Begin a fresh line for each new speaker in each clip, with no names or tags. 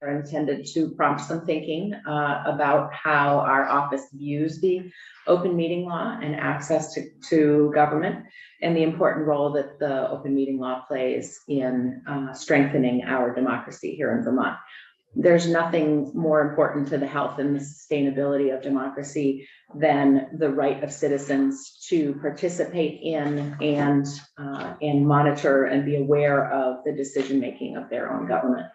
are intended to prompt some thinking about how our office views the open meeting law and access to government, and the important role that the open meeting law plays in strengthening our democracy here in Vermont. There's nothing more important to the health and the sustainability of democracy than the right of citizens to participate in and monitor and be aware of the decision-making of their own government.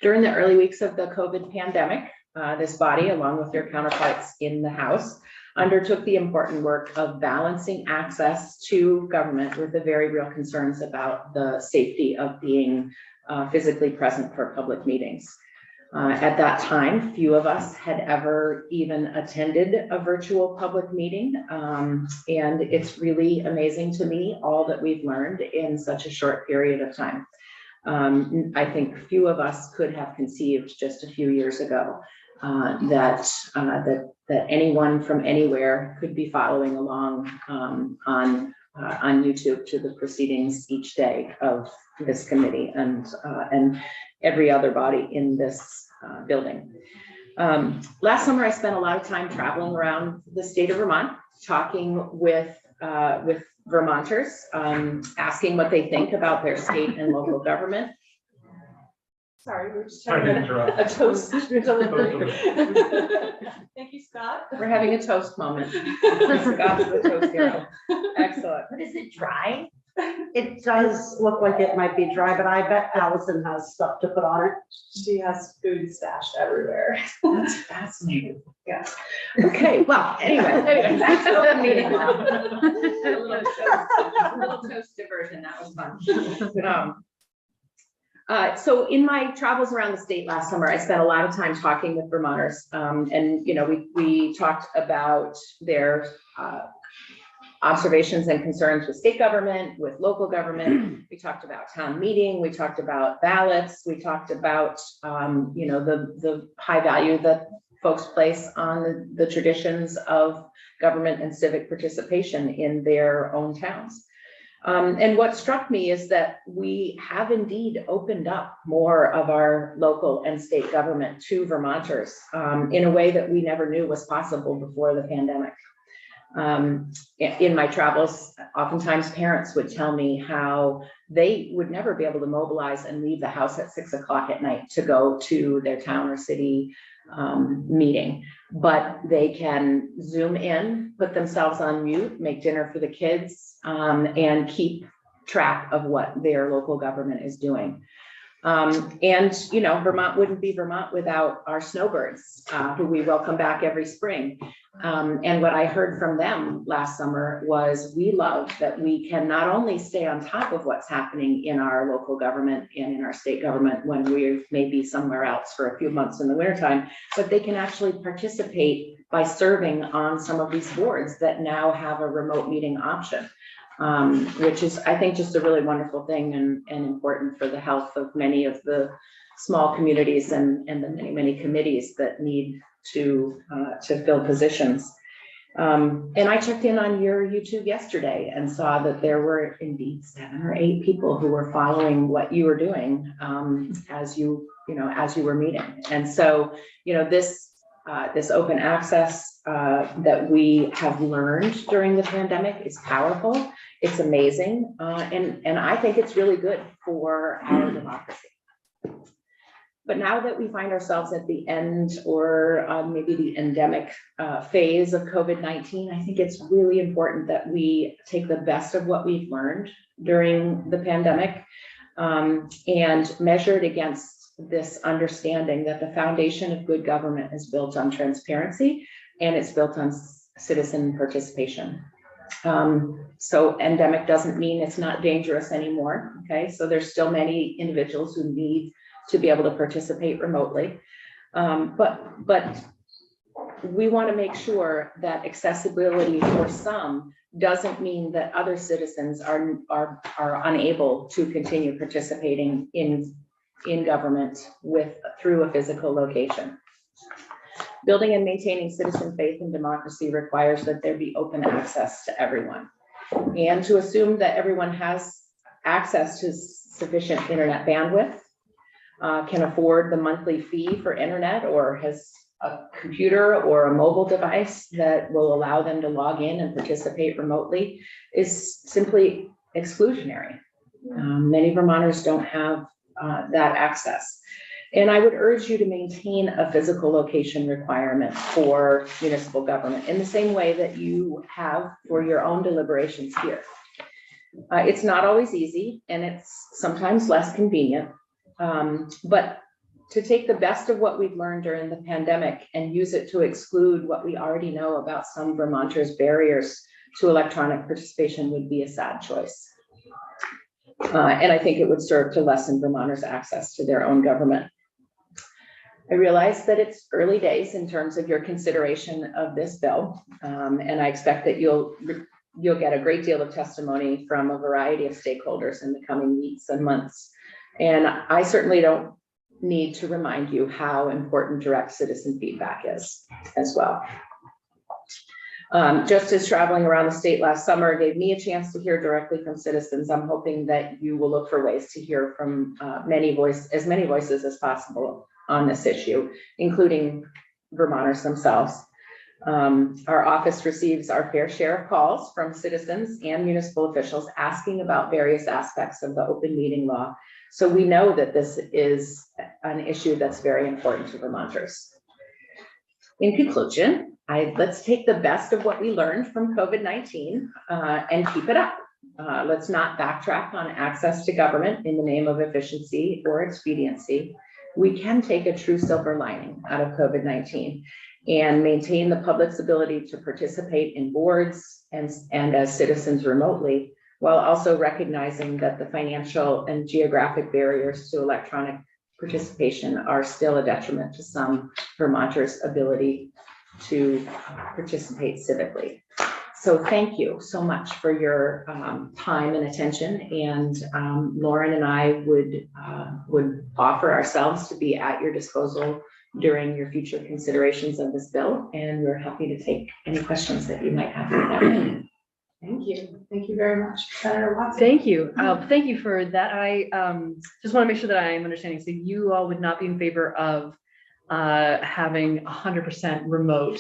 During the early weeks of the COVID pandemic, this body, along with their counterparts in the House, undertook the important work of balancing access to government with the very real concerns about the safety of being physically present for public meetings. At that time, few of us had ever even attended a virtual public meeting, and it's really amazing to me all that we've learned in such a short period of time. I think few of us could have conceived just a few years ago that anyone from anywhere could be following along on YouTube to the proceedings each day of this committee and every other body in this building. Last summer, I spent a lot of time traveling around the state of Vermont, talking with Vermonters, asking what they think about their state and local government. Sorry, we're just having a toast delivery. Thank you, Scott. We're having a toast moment. Scott's the toast hero. Excellent.
But is it dry?
It does look like it might be dry, but I bet Allison has stuff to put on it.
She has food stashed everywhere.
That's fascinating.
Yeah. Okay. Well, anyway, back to the meeting. A little toast diversion. That was fun. So in my travels around the state last summer, I spent a lot of time talking with Vermonters, and we talked about their observations and concerns with state government, with local government. We talked about town meeting. We talked about ballots. We talked about the high value that folks place on the traditions of government and civic participation in their own towns. And what struck me is that we have indeed opened up more of our local and state government to Vermonters in a way that we never knew was possible before the pandemic. In my travels, oftentimes parents would tell me how they would never be able to mobilize and leave the house at 6 o'clock at night to go to their town or city meeting, but they can Zoom in, put themselves on mute, make dinner for the kids, and keep track of what their local government is doing. And Vermont wouldn't be Vermont without our snowbirds, who we welcome back every spring. And what I heard from them last summer was, we love that we can not only stay on top of what's happening in our local government and in our state government when we may be somewhere else for a few months in the wintertime, but they can actually participate by serving on some of these boards that now have a remote meeting option. Which is, I think, just a really wonderful thing and important for the health of many of the small communities and the many committees that need to fill positions. And I checked in on your YouTube yesterday and saw that there were indeed 7 or 8 people who were following what you were doing as you were meeting. And so, this open access that we have learned during the pandemic is powerful. It's amazing, and I think it's really good for our democracy. But now that we find ourselves at the end, or maybe the endemic phase of COVID-19, I think it's really important that we take the best of what we've learned during the pandemic and measure it against this understanding that the foundation of good government is built on transparency and it's built on citizen participation. So endemic doesn't mean it's not dangerous anymore. Okay, so there's still many individuals who need to be able to participate remotely, but we want to make sure that accessibility for some doesn't mean that other citizens are unable to continue participating in government through a physical location. Building and maintaining citizen faith and democracy requires that there be open access to everyone. And to assume that everyone has access to sufficient internet bandwidth can afford the monthly fee for internet or has a computer or a mobile device that will allow them to log in and participate remotely is simply exclusionary. Many Vermonters don't have that access. And I would urge you to maintain a physical location requirement for municipal government in the same way that you have for your own deliberations here. It's not always easy and it's sometimes less convenient, but to take the best of what we've learned during the pandemic and use it to exclude what we already know about some Vermonters' barriers to electronic participation would be a sad choice. And I think it would serve to lessen Vermonters' access to their own government. I realize that it's early days in terms of your consideration of this bill, and I expect that you'll get a great deal of testimony from a variety of stakeholders in the coming weeks and months. And I certainly don't need to remind you how important direct citizen feedback is as well. Just as traveling around the state last summer gave me a chance to hear directly from citizens, I'm hoping that you will look for ways to hear from as many voices as possible on this issue, including Vermonters themselves. Our office receives our fair share of calls from citizens and municipal officials asking about various aspects of the open meeting law. So we know that this is an issue that's very important to Vermonters. In conclusion, let's take the best of what we learned from COVID-19 and keep it up. Let's not backtrack on access to government in the name of efficiency or expediency. We can take a true silver lining out of COVID-19 and maintain the public's ability to participate in boards and as citizens remotely, while also recognizing that the financial and geographic barriers to electronic participation are still a detriment to some Vermonters' ability to participate civically. So thank you so much for your time and attention. And Lauren and I would offer ourselves to be at your disposal during your future considerations of this bill. And we're happy to take any questions that you might have.
Thank you. Thank you very much, Senator Watson.
Thank you. Thank you for that. I just want to make sure that I am understanding. So you all would not be in favor of having 100% remote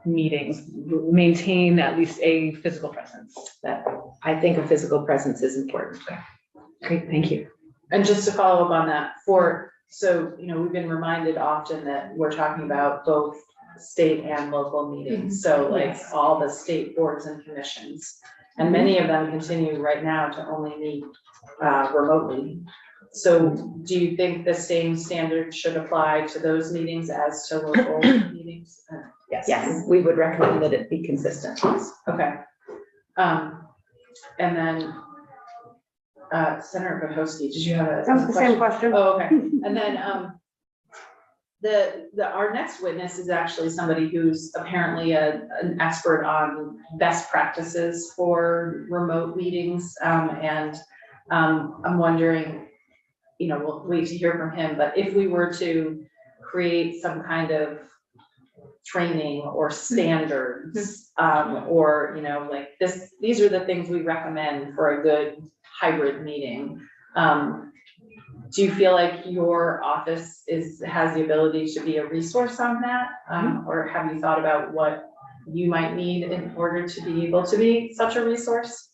meetings, maintain at least a physical presence.
That I think a physical presence is important.
Great, thank you.
And just to follow up on that, so we've been reminded often that we're talking about both state and local meetings. So like all the state boards and commissions, and many of them continue right now to only meet remotely. So do you think the same standard should apply to those meetings as to local meetings?
Yes, we would recommend that it be consistent.
Okay. And then Senator Bukowski, did you have a
That was the same question.
Oh, okay. And then our next witness is actually somebody who's apparently an expert on best practices for remote meetings. And I'm wondering, we'll wait to hear from him, but if we were to create some kind of training or standards, or like these are the things we recommend for a good hybrid meeting. Do you feel like your office has the ability to be a resource on that? Or have you thought about what you might need in order to be able to be such a resource?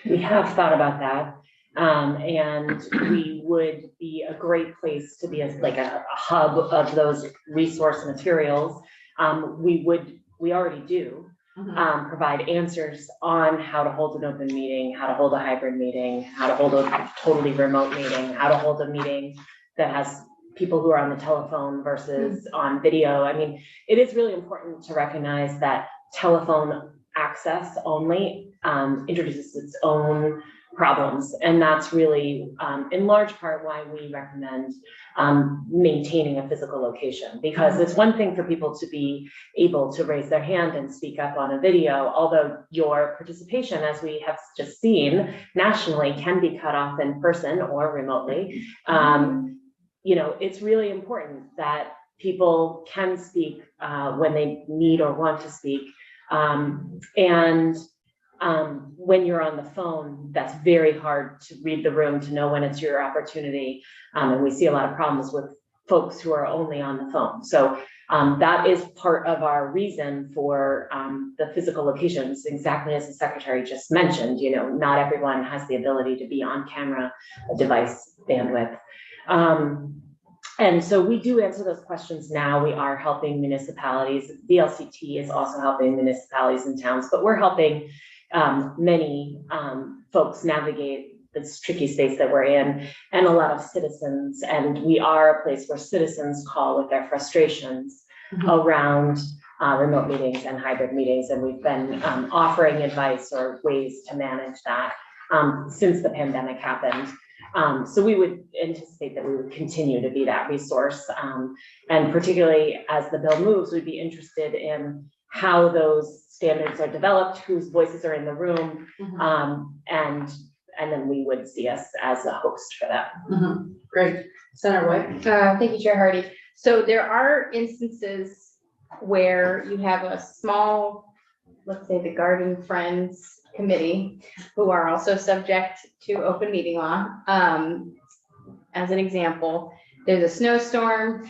We have thought about that. And we would be a great place to be like a hub of those resource materials. We already do provide answers on how to hold an open meeting, how to hold a hybrid meeting, how to hold a totally remote meeting, how to hold a meeting that has people who are on the telephone versus on video. I mean, it is really important to recognize that telephone access only introduces its own problems. And that's really in large part why we recommend maintaining a physical location, because it's one thing for people to be able to raise their hand and speak up on a video, although your participation, as we have just seen nationally, can be cut off in person or remotely. It's really important that people can speak when they need or want to speak. And when you're on the phone, that's very hard to read the room, to know when it's your opportunity. And we see a lot of problems with folks who are only on the phone. So that is part of our reason for the physical locations, exactly as the secretary just mentioned. You know, not everyone has the ability to be on camera, device bandwidth. And so we do answer those questions now. We are helping municipalities. VLCT is also helping municipalities and towns, but we're helping many folks navigate this tricky space that we're in, and a lot of citizens. And we are a place where citizens call with their frustrations around remote meetings and hybrid meetings. And we've been offering advice or ways to manage that since the pandemic happened. So we would anticipate that we would continue to be that resource. And particularly as the bill moves, we'd be interested in how those standards are developed, whose voices are in the room, and then we would see us as a host for that.
Great. Senator White?
Thank you, Chair Hardy. So there are instances where you have a small, let's say the Garden Friends Committee, who are also subject to open meeting law. As an example, there's a snowstorm.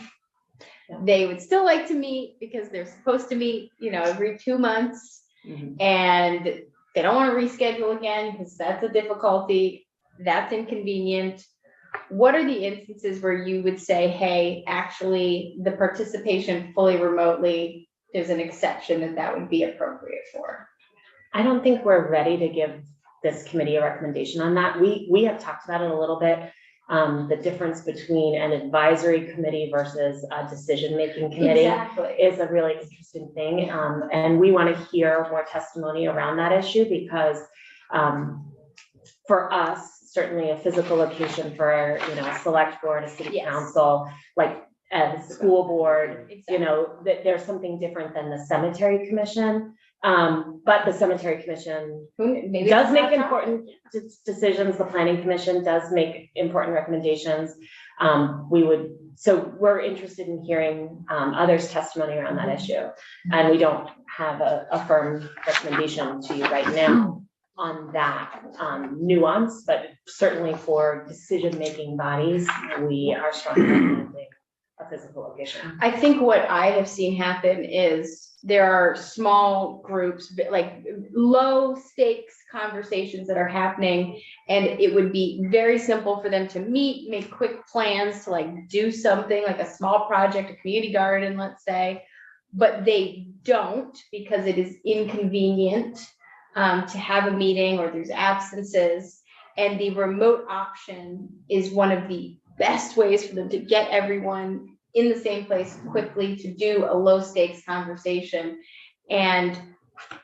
They would still like to meet because they're supposed to meet, you know, every 2 months. And they don't want to reschedule again because that's a difficulty. That's inconvenient. What are the instances where you would say, hey, actually the participation fully remotely, there's an exception that would be appropriate for?
I don't think we're ready to give this committee a recommendation on that. We have talked about it a little bit. The difference between an advisory committee versus a decision-making committee is a really interesting thing. And we want to hear more testimony around that issue because for us, certainly a physical location for, you know, a select board, a city council, like a school board, you know, that there's something different than the cemetery commission. But the cemetery commission does make important decisions. The planning commission does make important recommendations. So we're interested in hearing others' testimony around that issue. And we don't have a firm recommendation to you right now on that nuance, but certainly for decision-making bodies, we are strongly recommending a physical location.
I think what I have seen happen is there are small groups, like low stakes conversations that are happening, and it would be very simple for them to meet, make quick plans to like do something like a small project, a community garden, let's say, but they don't because it is inconvenient to have a meeting or there's absences, and the remote option is one of the best ways for them to get everyone in the same place quickly to do a low stakes conversation. And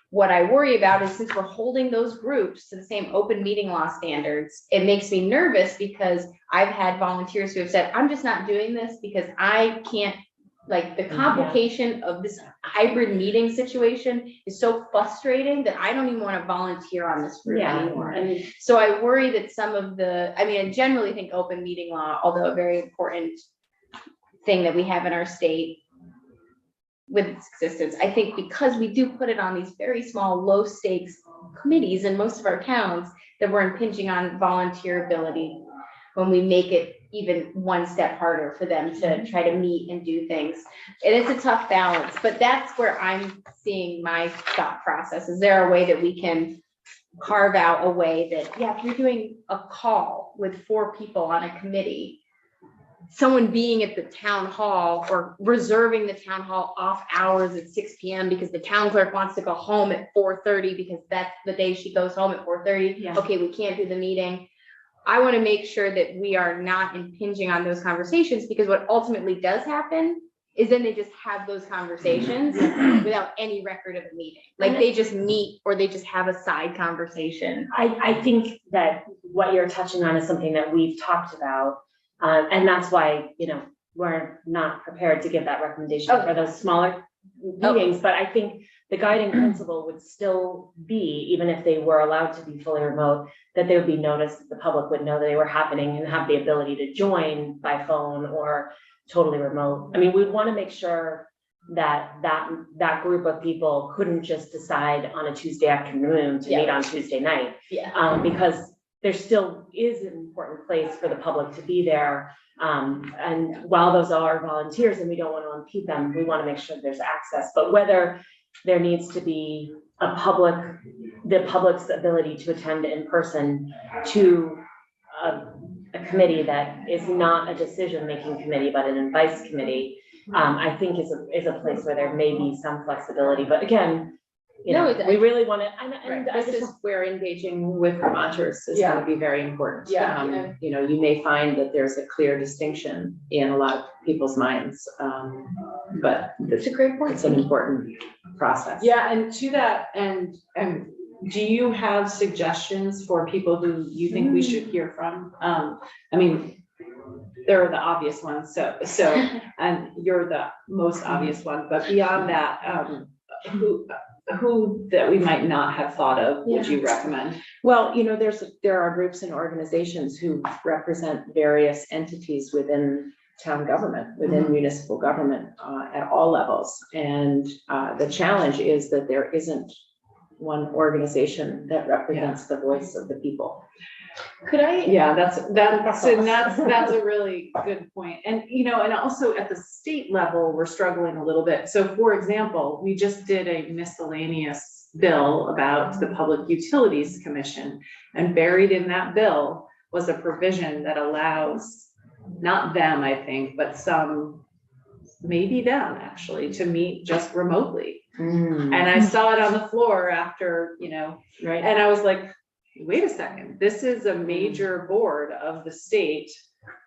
what I worry about is since we're holding those groups to the same open meeting law standards, it makes me nervous because I've had volunteers who have said, I'm just not doing this because I can't, like the complication of this hybrid meeting situation is so frustrating that I don't even want to volunteer on this group anymore. So I worry that some of the, I mean, I generally think open meeting law, although a very important thing that we have in our state with its existence, I think because we do put it on these very small, low stakes committees in most of our towns, that we're impinging on volunteer ability when we make it even one step harder for them to try to meet and do things. And it's a tough balance, but that's where I'm seeing my thought process. Is there a way that we can carve out a way that, yeah, if you're doing a call with 4 people on a committee, someone being at the town hall or reserving the town hall off hours at 6 p.m. because the town clerk wants to go home at 4:30 because that's the day she goes home at 4:30. Okay, we can't do the meeting. I want to make sure that we are not impinging on those conversations, because what ultimately does happen is then they just have those conversations without any record of a meeting. Like they just meet or they just have a side conversation.
I think that what you're touching on is something that we've talked about. And that's why, you know, we're not prepared to give that recommendation for those smaller meetings. But I think the guiding principle would still be, even if they were allowed to be fully remote, that there would be notice that the public would know that they were happening and have the ability to join by phone or totally remote. I mean, we want to make sure that group of people couldn't just decide on a Tuesday afternoon to meet on Tuesday night.
Yeah.
Because there still is an important place for the public to be there. And while those are volunteers and we don't want to impede them, we want to make sure there's access. But whether there needs to be the public's ability to attend in person to a committee that is not a decision-making committee, but an advice committee, I think is a place where there may be some flexibility. But again, we really want to, and I
This
just,
is where engaging with Vermonters is
Yeah.
gonna be very important.
Yeah.
You know, you may find that there's a clear distinction in a lot of people's minds, but
It's a great point.
it's an important process.
Yeah, and to that, and do you have suggestions for people who you think we should hear from? I mean, there are the obvious ones, so, and you're the most obvious one, but beyond that, who that we might not have thought of, would you recommend?
Well, you know, there are groups and organizations who represent various entities within town government, within municipal government, at all levels. And the challenge is that there isn't one organization that represents the voice of the people.
Could I?
Yeah, that's a really good point. And, you know, and also at the state level, we're struggling a little bit. So for example, we just did a miscellaneous bill about the Public Utilities Commission, and buried in that bill was a provision that allows, not them, I think, but some, maybe them actually, to meet just remotely. And I saw it on the floor after, you know,
Right.
and I was like, wait a second, this is a major board of the state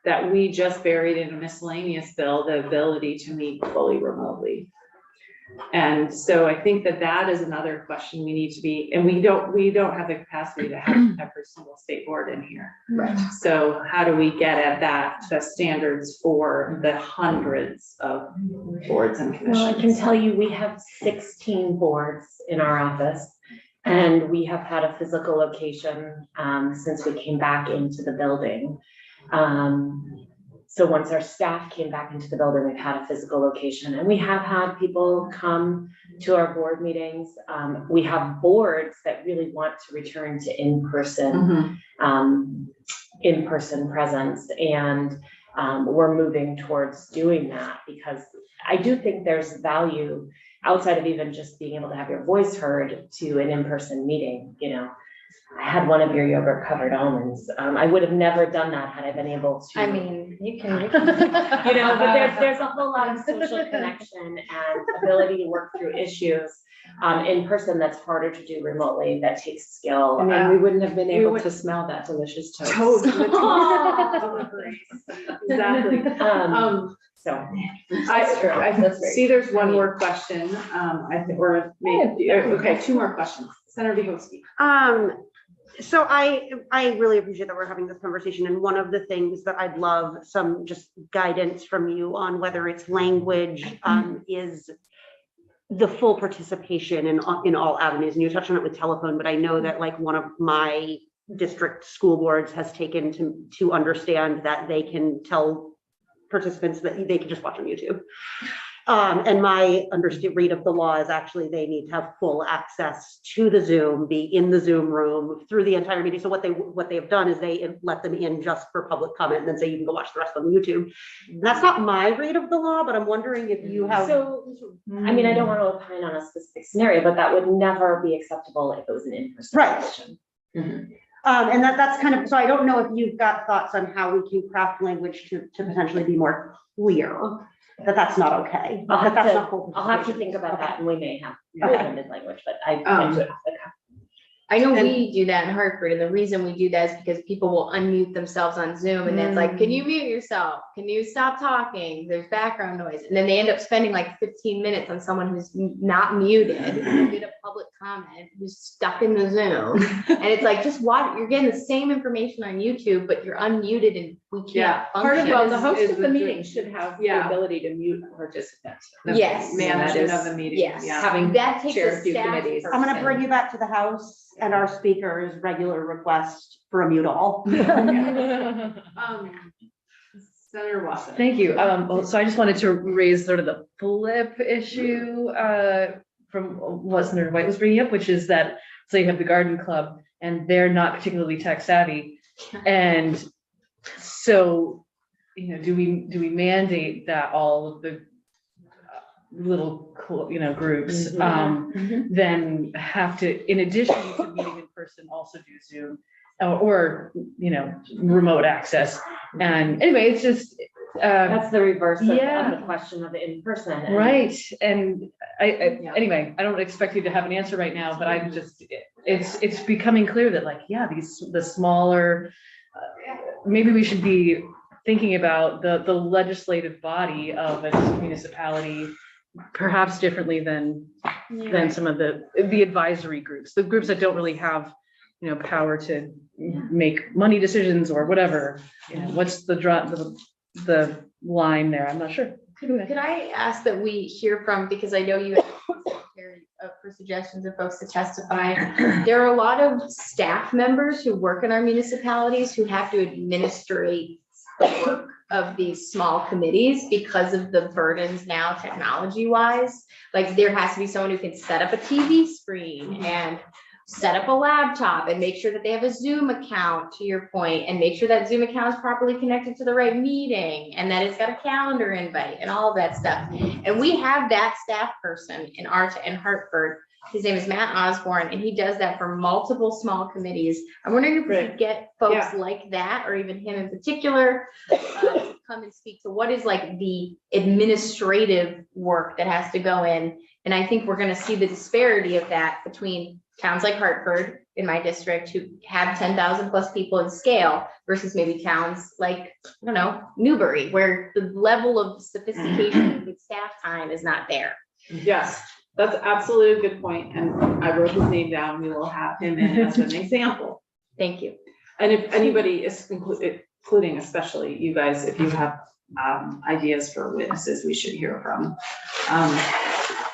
that we just buried in a miscellaneous bill, the ability to meet fully remotely. And so I think that is another question we need to be, and we don't have the capacity to have every single state board in here.
Right.
So how do we get at that, the standards for the hundreds of boards and commissions?
well, I can tell you, we have 16 boards in our office. And we have had a physical location since we came back into the building. So once our staff came back into the building, we've had a physical location, and we have had people come to our board meetings. We have boards that really want to return to in-person presence, and we're moving towards doing that, because I do think there's value outside of even just being able to have your voice heard to an in-person meeting. You know, I had one of your yogurt covered almonds. I would have never done that had I been able to.
I mean, you can.
You know, but there's a whole lot of social connection and ability to work through issues in person that's harder to do remotely, that takes skill.
I mean, we wouldn't have been able
would-
to smell that delicious toast.
Exactly.
So
I see there's one more question. I think, or maybe, okay, two more questions. Senator Bielanski.
So I really appreciate that we're having this conversation, and one of the things that I'd love some just guidance from you on, whether it's language, is the full participation in all avenues. And you touched on it with telephone, but I know that like one of my district school boards has taken to understand that they can tell participants that they can just watch on YouTube. And my read of the law is actually they need to have full access to the Zoom, be in the Zoom room through the entire meeting. So what they have done is they let them in just for public comment and then say you can go watch the rest on YouTube. And that's not my read of the law, but I'm wondering if you have.
So, I mean, I don't want to opine on a specific scenario, but that would never be acceptable if it was an in-person
Right.
session.
And that's kind of, so I don't know if you've got thoughts on how we can craft language to potentially be more clear that that's not okay.
I'll have
that that's
to-
not full
I'll have to
participation.
think about
Okay.
that, and we may have
Okay.
amended language, but I do it off the cuff.
I know we do that in Hartford, and the reason we do that is because people will unmute themselves on Zoom, and then it's like, can you mute yourself? Can you stop talking? There's background noise. And then they end up spending like 15 minutes on someone who's not muted, who did a public comment, who's stuck in the Zoom. And it's like, just watch, you're getting the same information on YouTube, but you're unmuted and we
Yeah,
can't
part of
function.
Well, the host
is
of the
the-
meeting should have the
Yeah.
ability to mute participants.
Yes.
Management of the meeting.
Yes.
Yeah.
Having
That takes
chair
a
a few
staff
committees.
I'm gonna
person.
bring you back to the House and our speaker's regular request for a mute all.
Senator Watson.
Thank you. So I just wanted to raise sort of the flip issue from what Senator White was bringing up, which is that, so you have the garden club and they're not particularly tech savvy. And so, do we mandate that all of the little, groups then have to, in addition to meeting in person, also do Zoom or remote access? And anyway, it's just,
That's the reverse of
Yeah.
the question of in person. and-
right. And anyway, I don't expect you to have an answer right now, but I'm just, it's becoming clear that the smaller, maybe we should be thinking about the legislative body of a municipality perhaps differently than some of the advisory groups, the groups that don't really have, power to make money decisions or whatever. What's the line there? I'm not sure.
Could I ask that we hear from, because I know you have for suggestions of folks to testify. There are a lot of staff members who work in our municipalities who have to administrate the work of these small committees because of the burdens now technology wise. Like there has to be someone who can set up a TV screen and set up a laptop and make sure that they have a Zoom account, to your point, and make sure that Zoom account is properly connected to the right meeting and that it's got a calendar invite and all of that stuff. And we have that staff person in Hartford. His name is Matt Osborne, and he does that for multiple small committees. I'm wondering if we could get folks like that, or even him in particular, to come and speak to what is like the administrative work that has to go in. And I think we're going to see the disparity of that between towns like Hartford in my district who have 10,000 plus people in scale versus maybe towns like, I don't know, Newbury, where the level of sophistication with staff time is not there.
Yes, that's absolutely a good point. And I wrote his name down. We will have him in as an example.
Thank you.
And if anybody is including especially you guys, if you have ideas for witnesses we should hear from.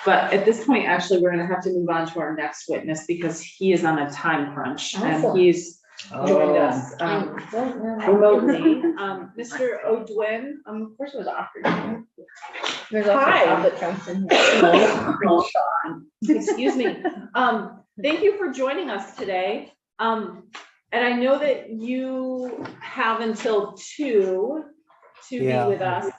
But at this point, actually, we're gonna have to move on to our next witness because he is on a time crunch and
Awesome.
he's joined us remotely. Mr. O'Dwyn, of course it was offered.
There's also
Hi.
Albert Johnson here.
Excuse me. Thank you for joining us today. And I know that you have until 2 to be with us.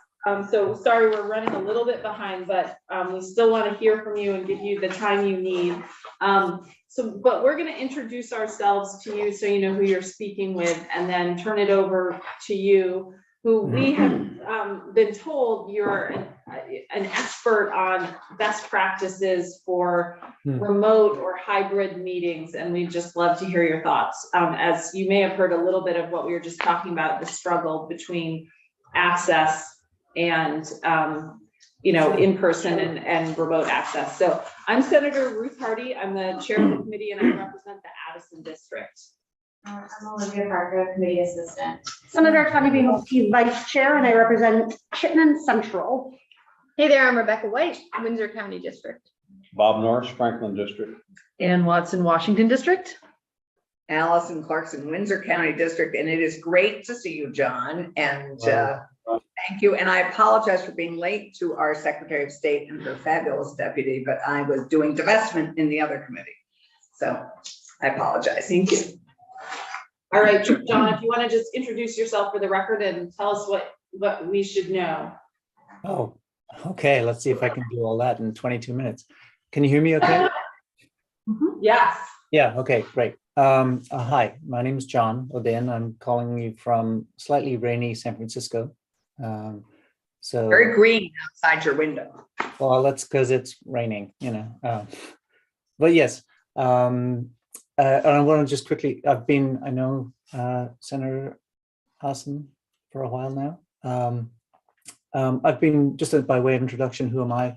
So sorry, we're running a little bit behind, but we still want to hear from you and give you the time you need. But we're going to introduce ourselves to you so you know who you're speaking with, and then turn it over to you, who we have been told you're an expert on best practices for remote or hybrid meetings, and we'd just love to hear your thoughts. As you may have heard a little bit of what we were just talking about, the struggle between access and in person and remote access. So I'm Senator Ruth Hardy. I'm the chair of the committee and I represent the Addison district.
I'm Olivia Parker, committee assistant.
Senator Tanya B. Hope, Vice Chair, and I represent Chittenden Central.
Hey there, I'm Rebecca White, Windsor County District.
Bob Norris, Franklin District.
Ann Watson, Washington District.
Allison Clarkson, Windsor County District, and it is great to see you, John, and thank you. And I apologize for being late to our Secretary of State and her fabulous deputy, but I was doing divestment in the other committee. So I apologize.
Thank you. All right, John, if you want to just introduce yourself for the record and tell us what we should know.
Oh, okay. Let's see if I can do all that in 22 minutes. Can you hear me okay?
Yes.
Yeah, okay, great. Hi, my name is John Odin. I'm calling you from slightly rainy San Francisco. So
Very green outside your window.
well, that's because it's raining, but yes. And I want to just quickly, I know Senator Hassan for a while now. I've been, just by way of introduction, who am I?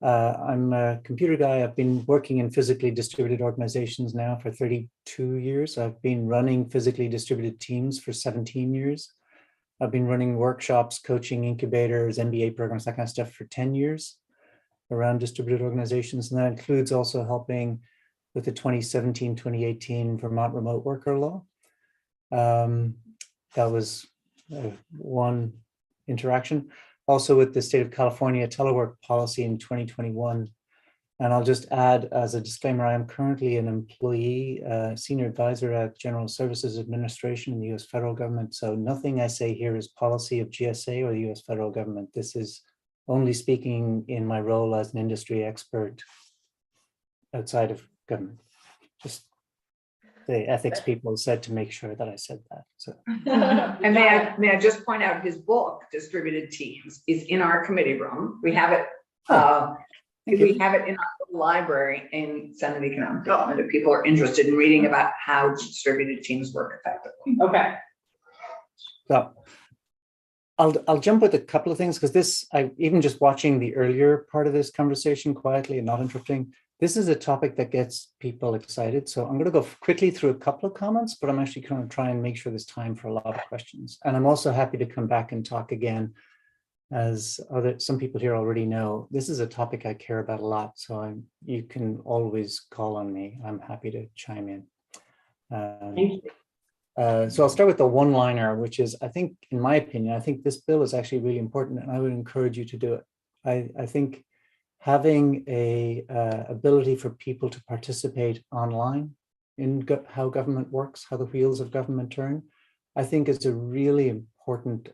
I'm a computer guy. I've been working in physically distributed organizations now for 32 years. I've been running physically distributed teams for 17 years. I've been running workshops, coaching incubators, MBA programs, that kind of stuff for 10 years around distributed organizations. And that includes also helping with the 2017-2018 Vermont Remote Worker Law. That was one interaction. Also with the state of California telework policy in 2021. And I'll just add as a disclaimer, I am currently an employee, senior advisor at General Services Administration in the US federal government. So nothing I say here is policy of GSA or the US federal government. This is only speaking in my role as an industry expert outside of government. Just the ethics people said to make sure that I said that. So.
And may I just point out his book, Distributed Teams, is in our committee room. We have it. We have it in our library in Senate Economic Development if people are interested in reading about how distributed teams work effectively.
Okay.
So I'll jump with a couple of things because this, even just watching the earlier part of this conversation quietly and not interrupting, this is a topic that gets people excited. So I'm going to go quickly through a couple of comments, but I'm actually going to try and make sure there's time for a lot of questions. And I'm also happy to come back and talk again. As some people here already know, this is a topic I care about a lot. So you can always call on me. I'm happy to chime in. So I'll start with the one-liner, which is, I think, in my opinion, I think this bill is actually really important and I would encourage you to do it. I think having a ability for people to participate online in how government works, how the wheels of government turn, I think is a really important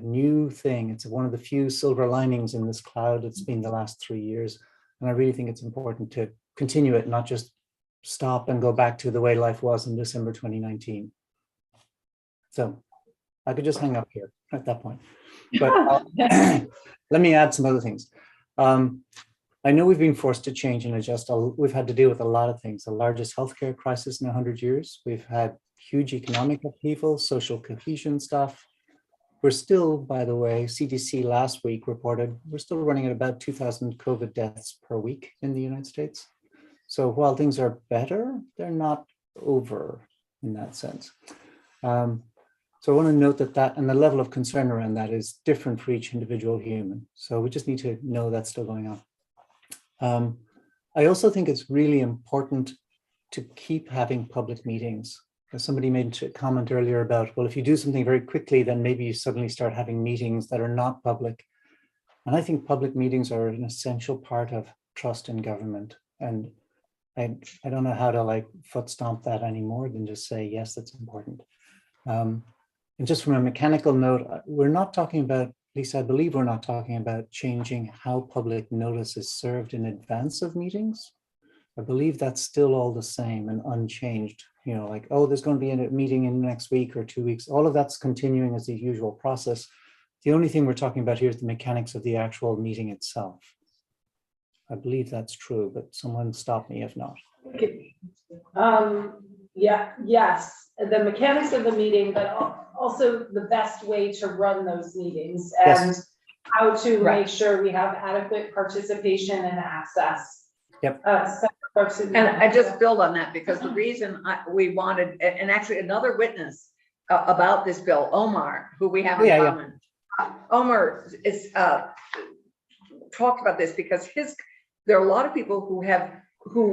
new thing. It's one of the few silver linings in this cloud it's been the last 3 years. And I really think it's important to continue it, not just stop and go back to the way life was in December 2019. So I could just hang up here at that point. But let me add some other things. I know we've been forced to change and adjust. We've had to deal with a lot of things. The largest healthcare crisis in 100 years. We've had huge economic upheaval, social cohesion stuff. We're still, by the way, CDC last week reported, we're still running at about 2,000 COVID deaths per week in the United States. So while things are better, they're not over in that sense. So I want to note that and the level of concern around that is different for each individual human. So we just need to know that's still going on. I also think it's really important to keep having public meetings. Somebody made a comment earlier about, well, if you do something very quickly, then maybe you suddenly start having meetings that are not public. And I think public meetings are an essential part of trust in government. And I don't know how to like foot stomp that any more than just say, yes, that's important. And just from a mechanical note, we're not talking about, at least I believe we're not talking about changing how public notice is served in advance of meetings. I believe that's still all the same and unchanged. You know, like, oh, there's going to be a meeting in the next week or 2 weeks. All of that's continuing as the usual process. The only thing we're talking about here is the mechanics of the actual meeting itself. I believe that's true, but someone stop me if not.
Yes, the mechanics of the meeting, but also the best way to run those meetings and
Yes.
how to make sure we have adequate participation and access.
Yep.
And I just build on that because the reason we wanted, and actually another witness about this bill, Omar, who we have in common. Omar is talked about this because there are a lot of people who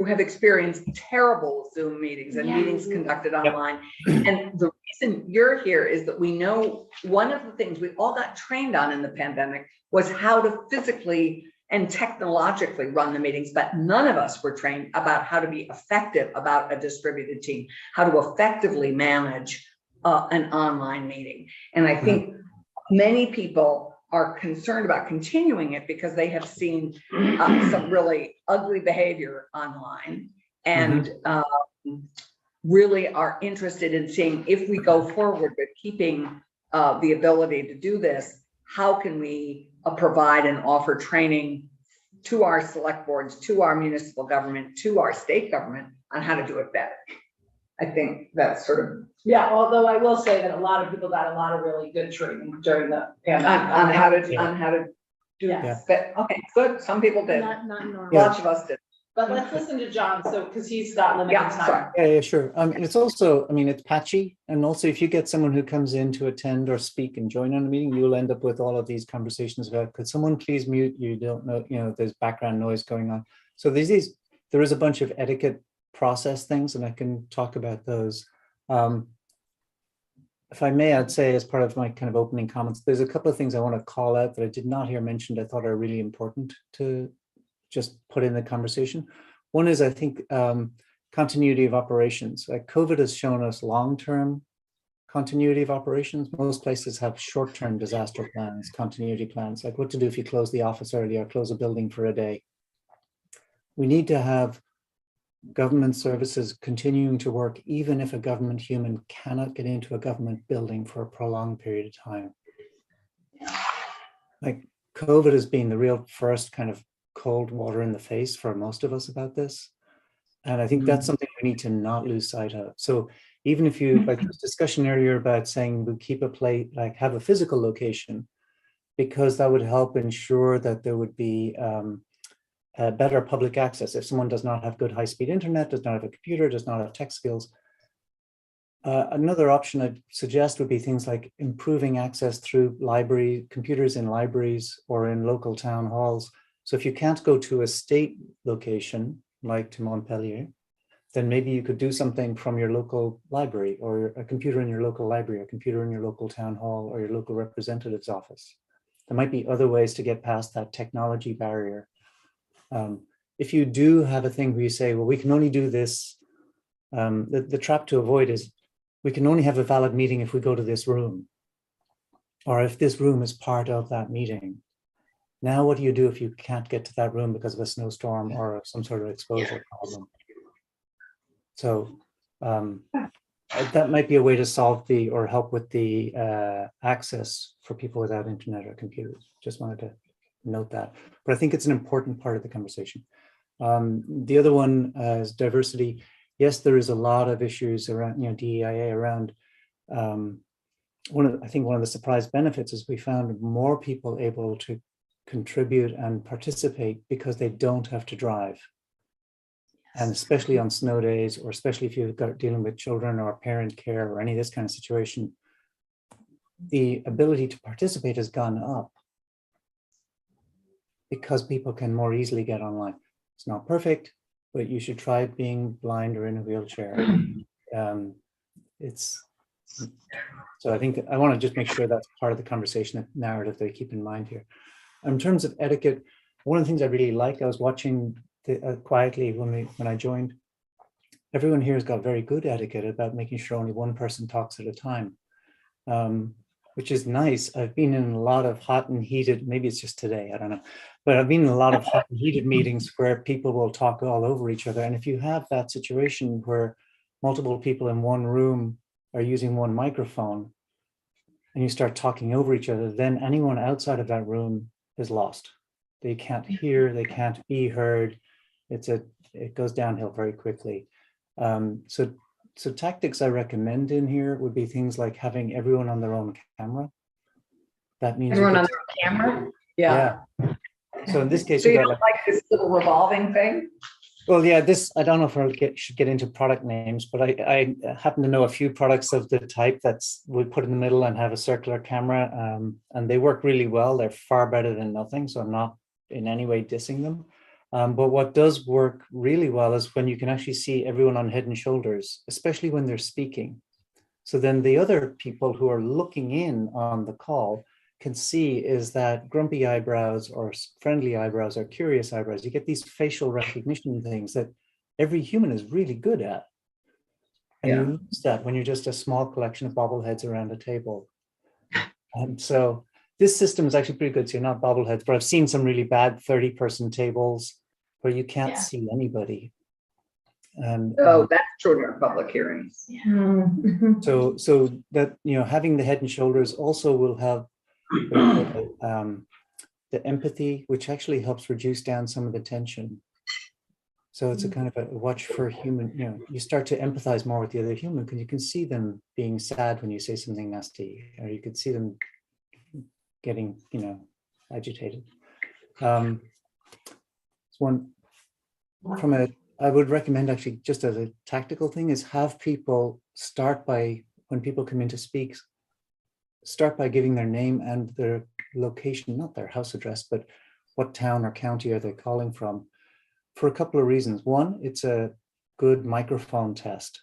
have experienced terrible Zoom meetings and meetings conducted online. And the reason you're here is that we know one of the things we all got trained on in the pandemic was how to physically and technologically run the meetings, but none of us were trained about how to be effective about a distributed team, how to effectively manage an online meeting. And I think many people are concerned about continuing it because they have seen some really ugly behavior online and really are interested in seeing if we go forward with keeping the ability to do this, how can we provide and offer training to our select boards, to our municipal government, to our state government on how to do it better. I think that's sort of.
Yeah, although I will say that a lot of people got a lot of really good training during the pandemic.
On how to do that. Okay, good. Some people did.
Not normal.
Lots of us did.
But let's listen to John, so, because he's got limited time.
Sorry.
Yeah, sure. And it's also, I mean, it's patchy. And also if you get someone who comes in to attend or speak and join on a meeting, you'll end up with all of these conversations about, could someone please mute? You don't know, you know, there's background noise going on. So there is a bunch of etiquette process things, and I can talk about those. if I may, I'd say as part of my kind of opening comments, there's a couple of things I want to call out that I did not hear mentioned. I thought are really important to just put in the conversation. One is, I think, continuity of operations. Like COVID has shown us long-term continuity of operations. Most places have short-term disaster plans, continuity plans, like what to do if you close the office early or close a building for a day. We need to have government services continuing to work, even if a government human cannot get into a government building for a prolonged period of time. Like COVID has been the real first kind of cold water in the face for most of us about this. And I think that's something we need to not lose sight of. So even if you, like this discussion earlier about saying we keep a play, like have a physical location, because that would help ensure that there would be better public access. If someone does not have good high-speed internet, does not have a computer, does not have tech skills. Another option I'd suggest would be things like improving access through computers in libraries or in local town halls. So if you can't go to a state location, like to Montpellier, then maybe you could do something from your local library, or a computer in your local library, a computer in your local town hall, or your local representative's office. There might be other ways to get past that technology barrier. If you do have a thing where you say, well, we can only do this, the trap to avoid is we can only have a valid meeting if we go to this room, or if this room is part of that meeting. Now, what do you do if you can't get to that room because of a snowstorm or some sort of exposure problem? So that might be a way to solve or help with the access for people without internet or computers. Just wanted to note that, but I think it's an important part of the conversation. The other one is diversity. Yes, there is a lot of issues around, DEIA around. I think one of the surprise benefits is we found more people able to contribute and participate because they don't have to drive. And especially on snow days, or especially if you've got dealing with children or parent care or any of this kind of situation, the ability to participate has gone up because people can more easily get online. It's not perfect, but you should try being blind or in a wheelchair. So I think I want to just make sure that's part of the conversation, that narrative that I keep in mind here. In terms of etiquette, one of the things I really like, I was watching quietly when I joined, everyone here has got very good etiquette about making sure only one person talks at a time, which is nice. I've been in a lot of hot and heated, maybe it's just today, I don't know, but I've been in a lot of hot and heated meetings where people will talk all over each other. And if you have that situation where multiple people in one room are using one microphone and you start talking over each other, then anyone outside of that room is lost. They can't hear, they can't be heard. It goes downhill very quickly. So tactics I recommend in here would be things like having everyone on their own camera. That means
Everyone on their own camera?
Yeah. So in this case,
So you don't like this little revolving thing?
Well, yeah, I don't know if I should get into product names, but I happen to know a few products of the type we put in the middle and have a circular camera, and they work really well. They're far better than nothing, so I'm not in any way dissing them. But what does work really well is when you can actually see everyone on Head and Shoulders, especially when they're speaking. So then the other people who are looking in on the call can see is that grumpy eyebrows or friendly eyebrows or curious eyebrows. You get these facial recognition things that every human is really good at. And you lose that when you're just a small collection of bobbleheads around a table. And so this system is actually pretty good. So you're not bobbleheads, but I've seen some really bad 30-person tables where you can't see anybody. And
that's true in our public hearings.
so that, having the Head and Shoulders also will have the empathy, which actually helps reduce down some of the tension. So it's a kind of a watch for human, you start to empathize more with the other human because you can see them being sad when you say something nasty, or you could see them getting, agitated. I would recommend actually, just as a tactical thing, is have people start by, when people come in to speak, start by giving their name and their location, not their house address, but what town or county are they calling from, for a couple of reasons. One, it's a good microphone test.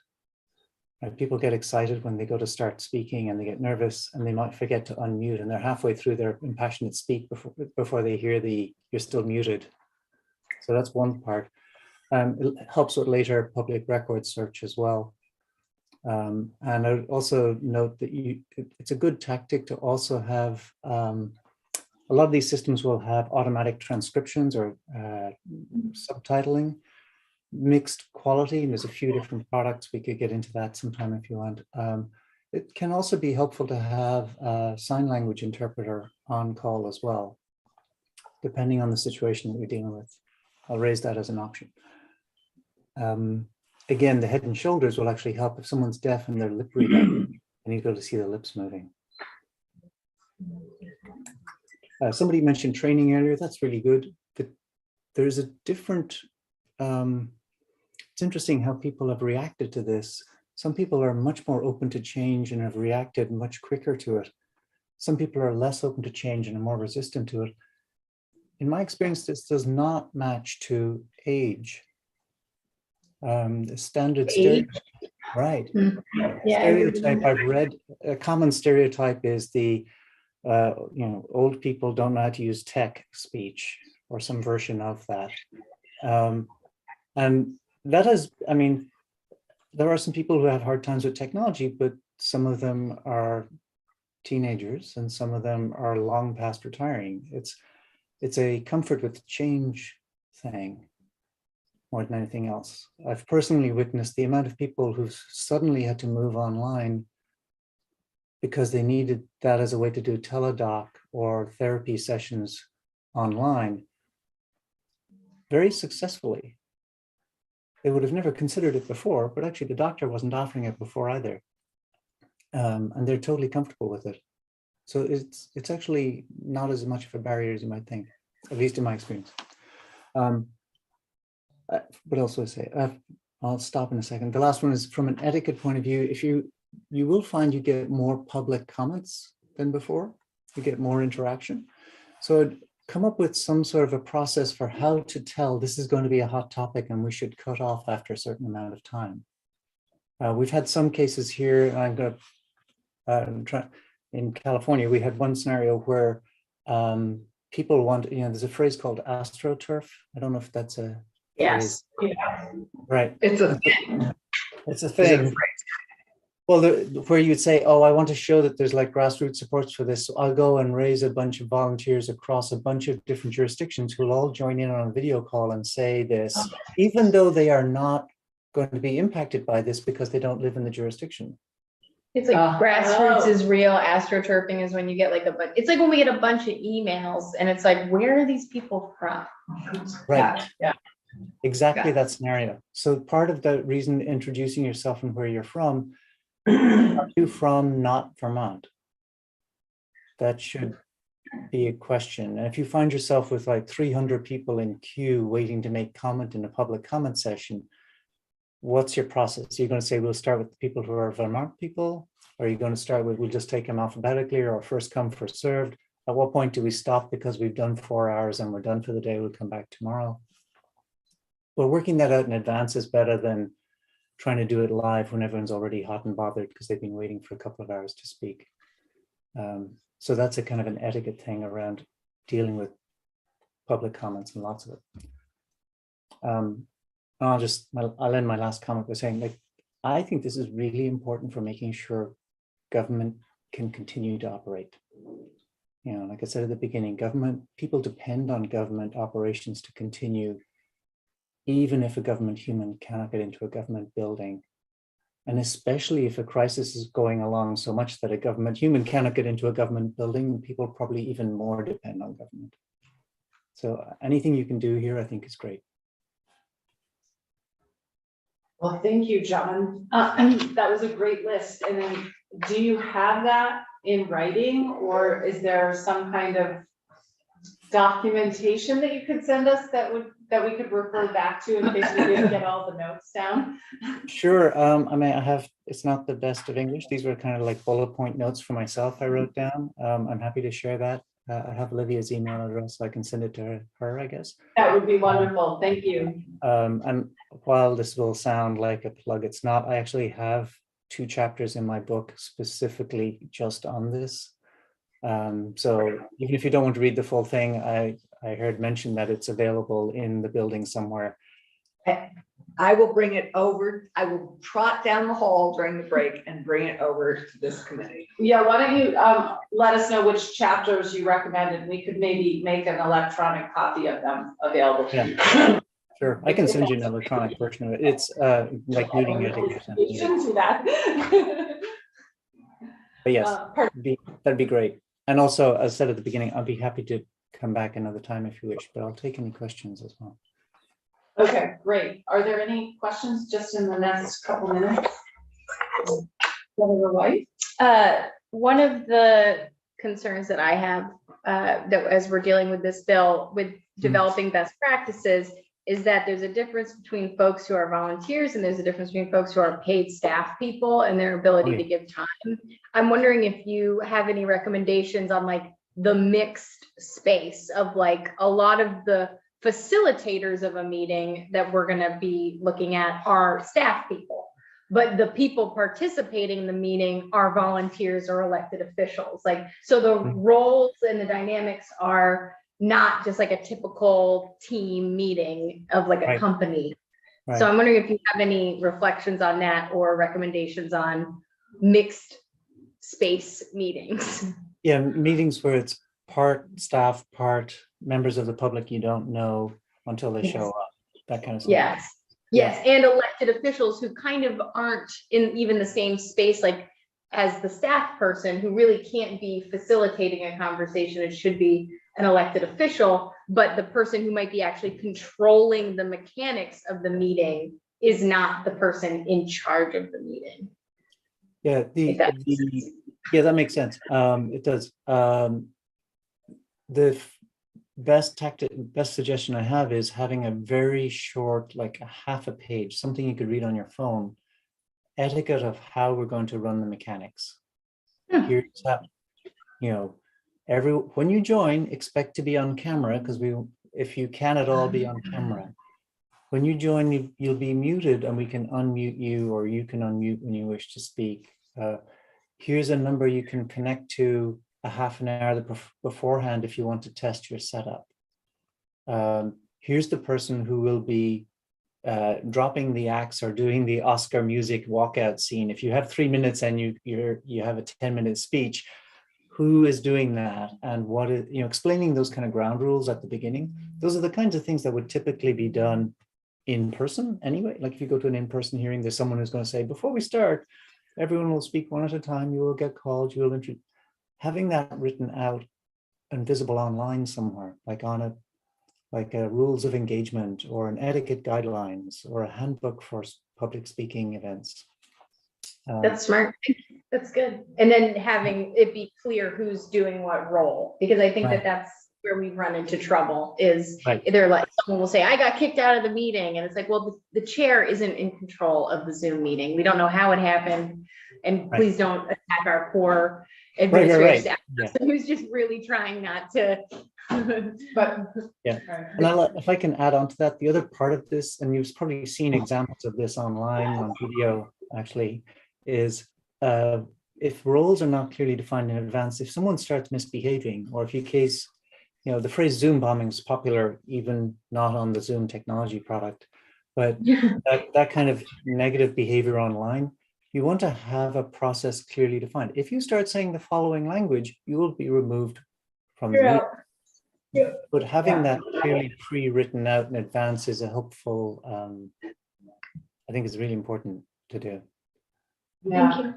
Right? People get excited when they go to start speaking and they get nervous and they might forget to unmute and they're halfway through their impassionate speak before they hear you're still muted. So that's one part. It helps with later public record search as well. And I would also note that it's a good tactic to also have, a lot of these systems will have automatic transcriptions or subtitling, mixed quality, and there's a few different products. We could get into that sometime if you want. It can also be helpful to have a sign language interpreter on call as well, depending on the situation that you're dealing with. I'll raise that as an option. Again, the head and shoulders will actually help if someone's deaf and they're lip reading and you go to see the lips moving. Somebody mentioned training earlier. That's really good. There's a different, it's interesting how people have reacted to this. Some people are much more open to change and have reacted much quicker to it. Some people are less open to change and are more resistant to it. In my experience, this does not match to age. The standard stereotype, right?
Yeah.
Stereotype I've read, a common stereotype is the, old people don't know how to use tech speech or some version of that. And that is, I mean, there are some people who have hard times with technology, but some of them are teenagers and some of them are long past retiring. It's a comfort with change thing more than anything else. I've personally witnessed the amount of people who suddenly had to move online because they needed that as a way to do teledoc or therapy sessions online very successfully. They would have never considered it before, but actually the doctor wasn't offering it before either. And they're totally comfortable with it. So it's actually not as much of a barrier as you might think, at least in my experience. What else would I say? I'll stop in a second. The last one is from an etiquette point of view. If you will find you get more public comments than before, you get more interaction. So I'd come up with some sort of a process for how to tell this is going to be a hot topic and we should cut off after a certain amount of time. We've had some cases here, and I'm going to try. In California, we had one scenario where people want, there's a phrase called AstroTurf. I don't know if that's a
Yes.
right.
It's a
thing. Well, where you'd say, oh, I want to show that there's like grassroots supports for this. So I'll go and raise a bunch of volunteers across a bunch of different jurisdictions who will all join in on a video call and say this, even though they are not going to be impacted by this because they don't live in the jurisdiction.
It's like grassroots is real, astroturfing is when you get like a bunch, it's like when we get a bunch of emails and it's like, where are these people from?
Right.
Yeah.
Exactly that scenario. So part of the reason introducing yourself and where you're from, are you from not Vermont? That should be a question. And if you find yourself with like 300 people in queue waiting to make comment in a public comment session, what's your process? You're going to say, we'll start with the people who are Vermont people? Or are you going to start with, we'll just take them alphabetically or first come, first served? At what point do we stop because we've done 4 hours and we're done for the day, we'll come back tomorrow? Well, working that out in advance is better than trying to do it live when everyone's already hot and bothered because they've been waiting for a couple of hours to speak. So that's a kind of an etiquette thing around dealing with public comments, and lots of it. I'll end my last comment by saying, like, I think this is really important for making sure government can continue to operate. Like I said at the beginning, people depend on government operations to continue, even if a government human cannot get into a government building. And especially if a crisis is going along so much that a government human cannot get into a government building, people probably even more depend on government. So anything you can do here, I think is great.
Well, thank you, John. That was a great list. And then do you have that in writing, or is there some kind of documentation that you could send us that we could refer back to in case we didn't get all the notes down?
Sure. It's not the best of English. These were kind of like bullet point notes for myself I wrote down. I'm happy to share that. I have Olivia's email address, so I can send it to her, I guess.
That would be wonderful. Thank you.
And while this will sound like a plug, it's not. I actually have 2 chapters in my book specifically just on this. So even if you don't want to read the full thing, I heard mention that it's available in the building somewhere.
I will bring it over. I will trot down the hall during the break and bring it over to this committee.
Yeah, why don't you, let us know which chapters you recommended. We could maybe make an electronic copy of them available to you.
Sure, I can send you an electronic version of it. It's like meeting etiquette.
You shouldn't do that.
But yes,
Pardon.
that'd be great. And also, as I said at the beginning, I'll be happy to come back another time if you wish, but I'll take any questions as well.
Okay, great. Are there any questions just in the next couple minutes? Senator White?
One of the concerns that I have, that as we're dealing with this bill, with developing best practices, is that there's a difference between folks who are volunteers and there's a difference between folks who are paid staff people and their ability to give time. I'm wondering if you have any recommendations on like the mixed space of like a lot of the facilitators of a meeting that we're going to be looking at are staff people, but the people participating in the meeting are volunteers or elected officials. Like, so the roles and the dynamics are not just like a typical team meeting of like a company.
Right.
So I'm wondering if you have any reflections on that or recommendations on mixed space meetings.
Yeah, meetings where it's part staff, part members of the public you don't know until they show up, that kind of stuff.
Yes, and elected officials who kind of aren't in even the same space like as the staff person, who really can't be facilitating a conversation. It should be an elected official, but the person who might be actually controlling the mechanics of the meeting is not the person in charge of the meeting.
Yeah, yeah, that makes sense. It does. The best suggestion I have is having a very short, like a half a page, something you could read on your phone, etiquette of how we're going to run the mechanics. Here's how, when you join, expect to be on camera, because if you can at all be on camera. When you join, you'll be muted and we can unmute you, or you can unmute when you wish to speak. Here's a number you can connect to a half an hour beforehand if you want to test your setup. Here's the person who will be dropping the axe or doing the Oscar music walkout scene. If you have 3 minutes and you have a 10-minute speech, who is doing that, and what is, explaining those kind of ground rules at the beginning. Those are the kinds of things that would typically be done in person anyway. Like if you go to an in-person hearing, there's someone who's going to say, before we start, everyone will speak one at a time. You will get called. You will introduce. Having that written out and visible online somewhere, like on a rules of engagement or an etiquette guidelines or a handbook for public speaking events.
That's smart. That's good. And then having it be clear who's doing what role, because I think that's where we run into trouble is they're like, someone will say, I got kicked out of the meeting. And it's like, well, the chair isn't in control of the Zoom meeting. We don't know how it happened. And please don't attack our poor administrative staff who's just really trying not to.
But
and if I can add on to that, the other part of this, and you've probably seen examples of this online on video actually, is if roles are not clearly defined in advance, if someone starts misbehaving, or if you case, the phrase Zoom bombing is popular, even not on the Zoom technology product, but that kind of negative behavior online, you want to have a process clearly defined. If you start saying the following language, you will be removed from the meeting. But having that clearly pre-written out in advance is a helpful, I think it's really important to do.
Thank you.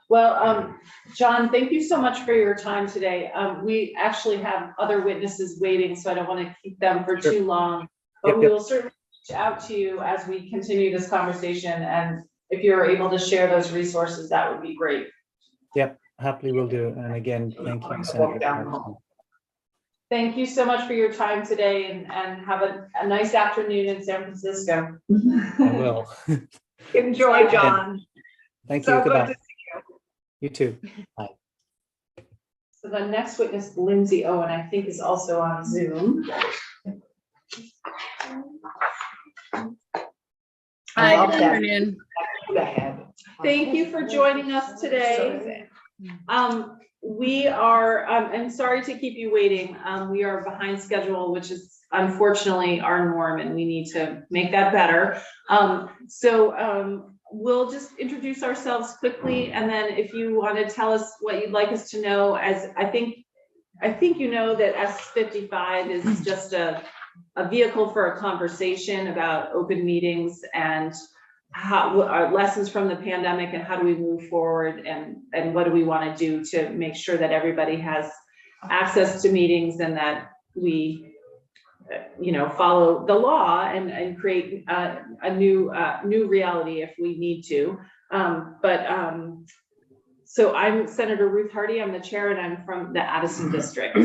Well, John, thank you so much for your time today. We actually have other witnesses waiting, so I don't want to keep them for too long, but we will certainly reach out to you as we continue this conversation. And if you're able to share those resources, that would be great.
Yep, happily will do. And again, thank you, Senator.
Thank you so much for your time today, and have a nice afternoon in San Francisco.
I will.
Enjoy, John.
Thank you. Goodbye. You too. Bye.
So the next witness, Lindsay Owen, I think is also on Zoom.
Hi, good afternoon.
Go ahead.
Thank you for joining us today. We are, I'm sorry to keep you waiting. We are behind schedule, which is unfortunately our norm, and we need to make that better. We'll just introduce ourselves quickly, and then if you want to tell us what you'd like us to know, as I think you know that S55 is just a vehicle for a conversation about open meetings and how our lessons from the pandemic and how do we move forward, and what do we want to do to make sure that everybody has access to meetings and that we follow the law and create a new reality if we need to. So I'm Senator Ruth Hardy. I'm the chair, and I'm from the Addison district.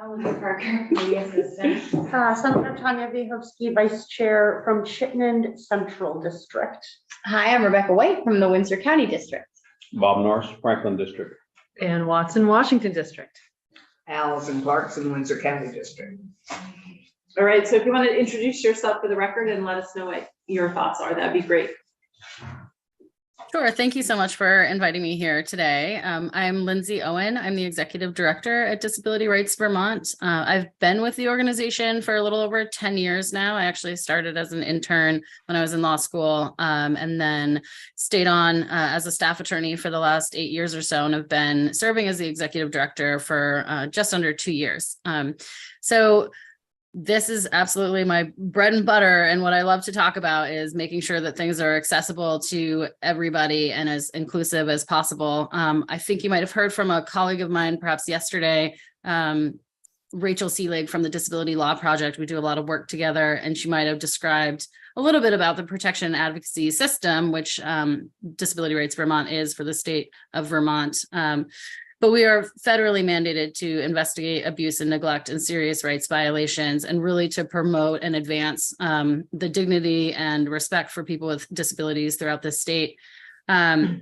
Olivia Parker, committee assistant.
Senator Tanya Vyhovsky, Vice Chair from Chittenden Central District.
Hi, I'm Rebecca White from the Windsor County District.
Bob Norris, Franklin District.
And Watson, Washington District.
Allison Clarkson, Windsor County District.
All right, so if you want to introduce yourself for the record and let us know what your thoughts are, that'd be great.
Sure. Thank you so much for inviting me here today. I'm Lindsay Owen. I'm the Executive Director at Disability Rights Vermont. I've been with the organization for a little over 10 years now. I actually started as an intern when I was in law school, and then stayed on as a staff attorney for the last 8 years or so, and have been serving as the Executive Director for just under 2 years. So this is absolutely my bread and butter, and what I love to talk about is making sure that things are accessible to everybody and as inclusive as possible. I think you might have heard from a colleague of mine perhaps yesterday, Rachel Seelig from the Disability Law Project. We do a lot of work together, and she might have described a little bit about the protection and advocacy system, which Disability Rights Vermont is for the state of Vermont. But we are federally mandated to investigate abuse and neglect and serious rights violations, and really to promote and advance the dignity and respect for people with disabilities throughout the state. In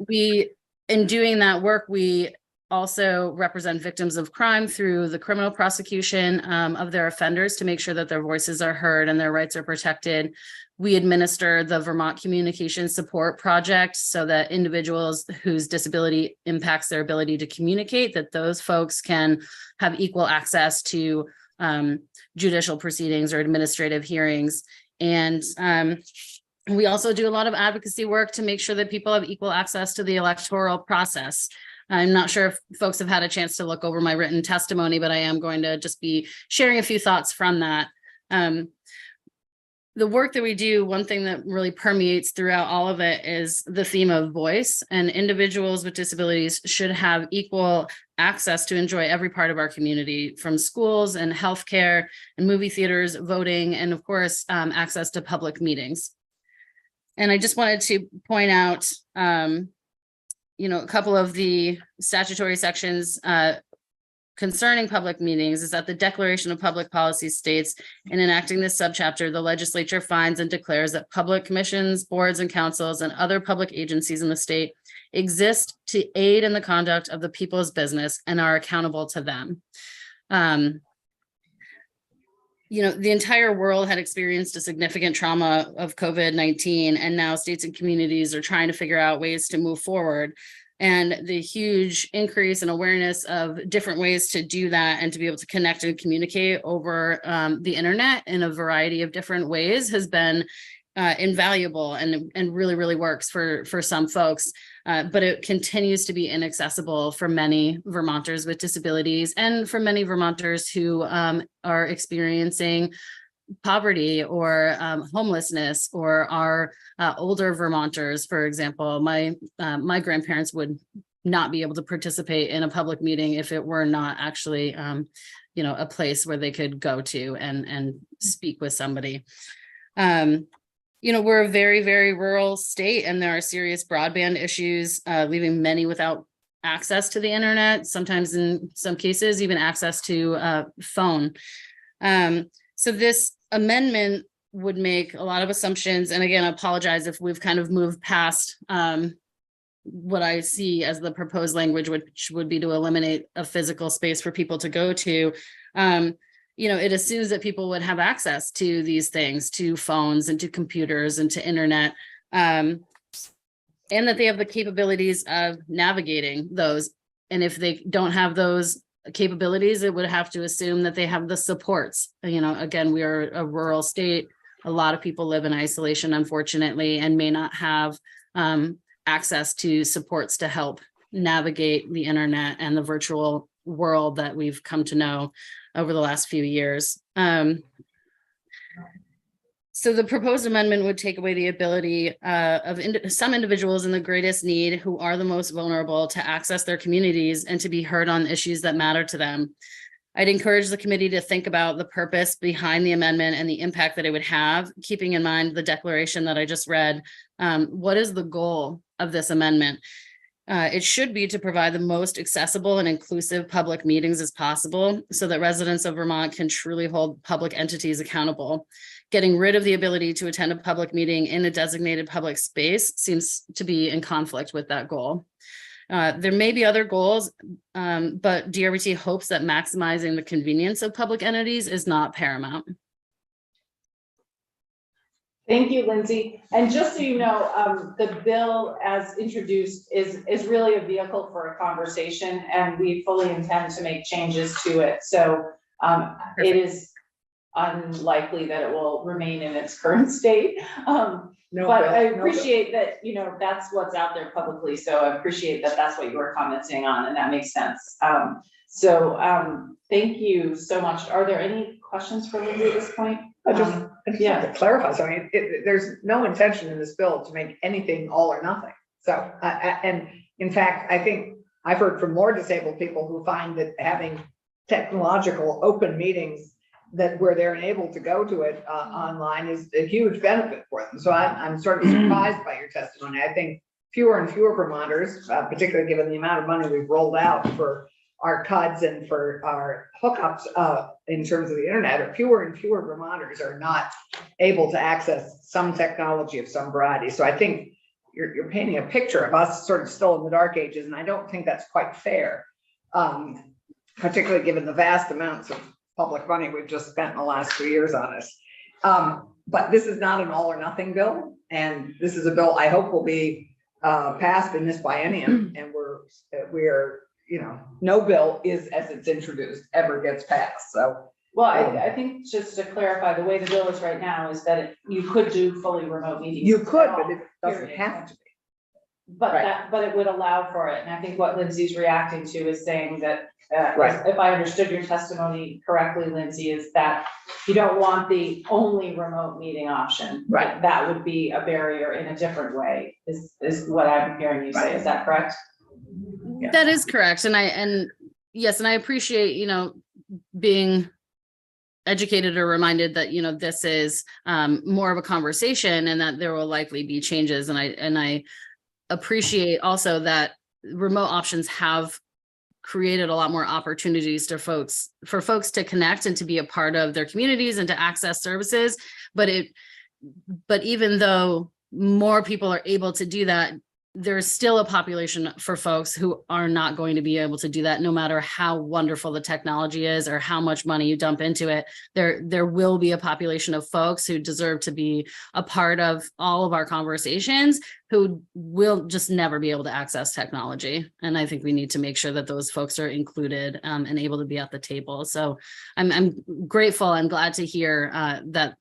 doing that work, we also represent victims of crime through the criminal prosecution of their offenders to make sure that their voices are heard and their rights are protected. We administer the Vermont Communication Support Project so that individuals whose disability impacts their ability to communicate, that those folks can have equal access to judicial proceedings or administrative hearings. And we also do a lot of advocacy work to make sure that people have equal access to the electoral process. I'm not sure if folks have had a chance to look over my written testimony, but I am going to just be sharing a few thoughts from that. The work that we do, one thing that really permeates throughout all of it is the theme of voice, and individuals with disabilities should have equal access to enjoy every part of our community, from schools and healthcare and movie theaters, voting, and of course, access to public meetings. And I just wanted to point out, a couple of the statutory sections concerning public meetings is that the Declaration of Public Policy states, in enacting this subchapter, the legislature finds and declares that public commissions, boards, and councils, and other public agencies in the state exist to aid in the conduct of the people's business and are accountable to them. The entire world had experienced a significant trauma of COVID-19, and now states and communities are trying to figure out ways to move forward. And the huge increase in awareness of different ways to do that and to be able to connect and communicate over the internet in a variety of different ways has been invaluable and really, really works for some folks. But it continues to be inaccessible for many Vermonters with disabilities, and for many Vermonters who are experiencing poverty or homelessness, or are older Vermonters. For example, my grandparents would not be able to participate in a public meeting if it were not actually a place where they could go to and speak with somebody. We're a very, very rural state, and there are serious broadband issues, leaving many without access to the internet, sometimes in some cases even access to phone. So this amendment would make a lot of assumptions. And again, I apologize if we've kind of moved past what I see as the proposed language, which would be to eliminate a physical space for people to go to. It assumes that people would have access to these things, to phones and to computers and to internet. And that they have the capabilities of navigating those. And if they don't have those capabilities, it would have to assume that they have the supports. You know, again, we are a rural state. A lot of people live in isolation, unfortunately, and may not have access to supports to help navigate the internet and the virtual world that we've come to know over the last few years. So the proposed amendment would take away the ability of some individuals in the greatest need who are the most vulnerable to access their communities and to be heard on issues that matter to them. I'd encourage the committee to think about the purpose behind the amendment and the impact that it would have, keeping in mind the declaration that I just read. What is the goal of this amendment? It should be to provide the most accessible and inclusive public meetings as possible so that residents of Vermont can truly hold public entities accountable. Getting rid of the ability to attend a public meeting in a designated public space seems to be in conflict with that goal. There may be other goals, but DRBT hopes that maximizing the convenience of public entities is not paramount.
Thank you, Lindsay. And just so you know, the bill as introduced is really a vehicle for a conversation, and we fully intend to make changes to it. So it is unlikely that it will remain in its current state. But I appreciate that, you know, that's what's out there publicly. So I appreciate that that's what you were commenting on, and that makes sense. Thank you so much. Are there any questions for Lindsay at this point?
I just have to clarify, so I mean, there's no intention in this bill to make anything all or nothing. So, and in fact, I think I've heard from more disabled people who find that having technological open meetings that where they're enabled to go to it online is a huge benefit for them. So I'm sort of surprised by your testimony. I think fewer and fewer Vermonters, particularly given the amount of money we've rolled out for our CUDs and for our hookups in terms of the internet, or fewer and fewer Vermonters are not able to access some technology of some variety. So I think you're painting a picture of us sort of still in the dark ages, and I don't think that's quite fair, particularly given the vast amounts of public money we've just spent in the last 2 years on this. But this is not an all or nothing bill, and this is a bill I hope will be passed in this biennium, and we're you know, no bill is, as it's introduced, ever gets passed. So,
well, I think just to clarify, the way the bill is right now is that you could do fully remote meetings.
You could, but it doesn't have to be.
But but it would allow for it. And I think what Lindsay's reacting to is saying that, if I understood your testimony correctly, Lindsay, is that you don't want the only remote meeting option.
Right.
That would be a barrier in a different way, is what I'm hearing you say. Is that correct?
Yeah. That is correct. And yes, and I appreciate, you know, being educated or reminded that, you know, this is more of a conversation and that there will likely be changes. And I appreciate also that remote options have created a lot more opportunities for folks to connect and to be a part of their communities and to access services. But even though more people are able to do that, there's still a population for folks who are not going to be able to do that, no matter how wonderful the technology is or how much money you dump into it. There will be a population of folks who deserve to be a part of all of our conversations who will just never be able to access technology. And I think we need to make sure that those folks are included and able to be at the table. So I'm grateful and glad to hear that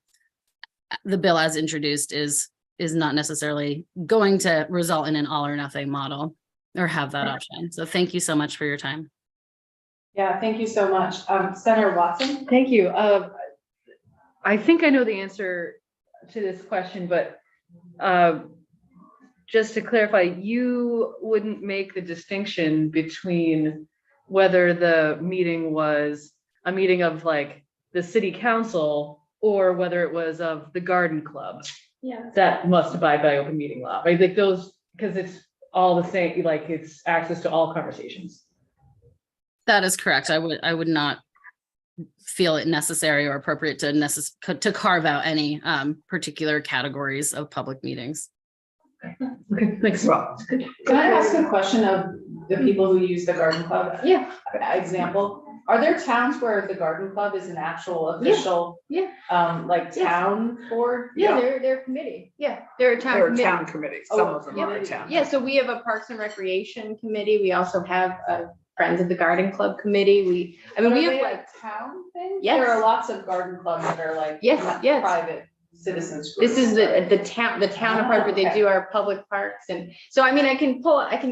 the bill as introduced is not necessarily going to result in an all or nothing model or have that option. So thank you so much for your time.
Yeah, thank you so much. Senator Watson?
Thank you. I think I know the answer to this question, but just to clarify, you wouldn't make the distinction between whether the meeting was a meeting of like the city council or whether it was of the garden club.
Yeah.
That must abide by open meeting law, right? Like those, because it's all the same, like it's access to all conversations.
That is correct. I would not feel it necessary or appropriate to carve out any particular categories of public meetings.
Okay, thanks.
Well,
Can I ask a question of the people who use the garden club?
Yeah.
Example, are there towns where the garden club is an actual official?
Yeah.
Like
Yeah.
town board?
Yeah, they're a committee. Yeah, they're a town
there are
committee.
town committees, some
Oh,
of them
yeah.
are town.
Yeah, so we have a Parks and Recreation Committee. We also have a Friends of the Garden Club Committee. We
Are
have
they
like,
a town thing?
Yes.
There are lots of garden clubs that are like.
Yes,
not
yes.
Private citizens.
this is
groups,
the town of Hartford. They
Okay.
do our public parks. And so, I mean, I can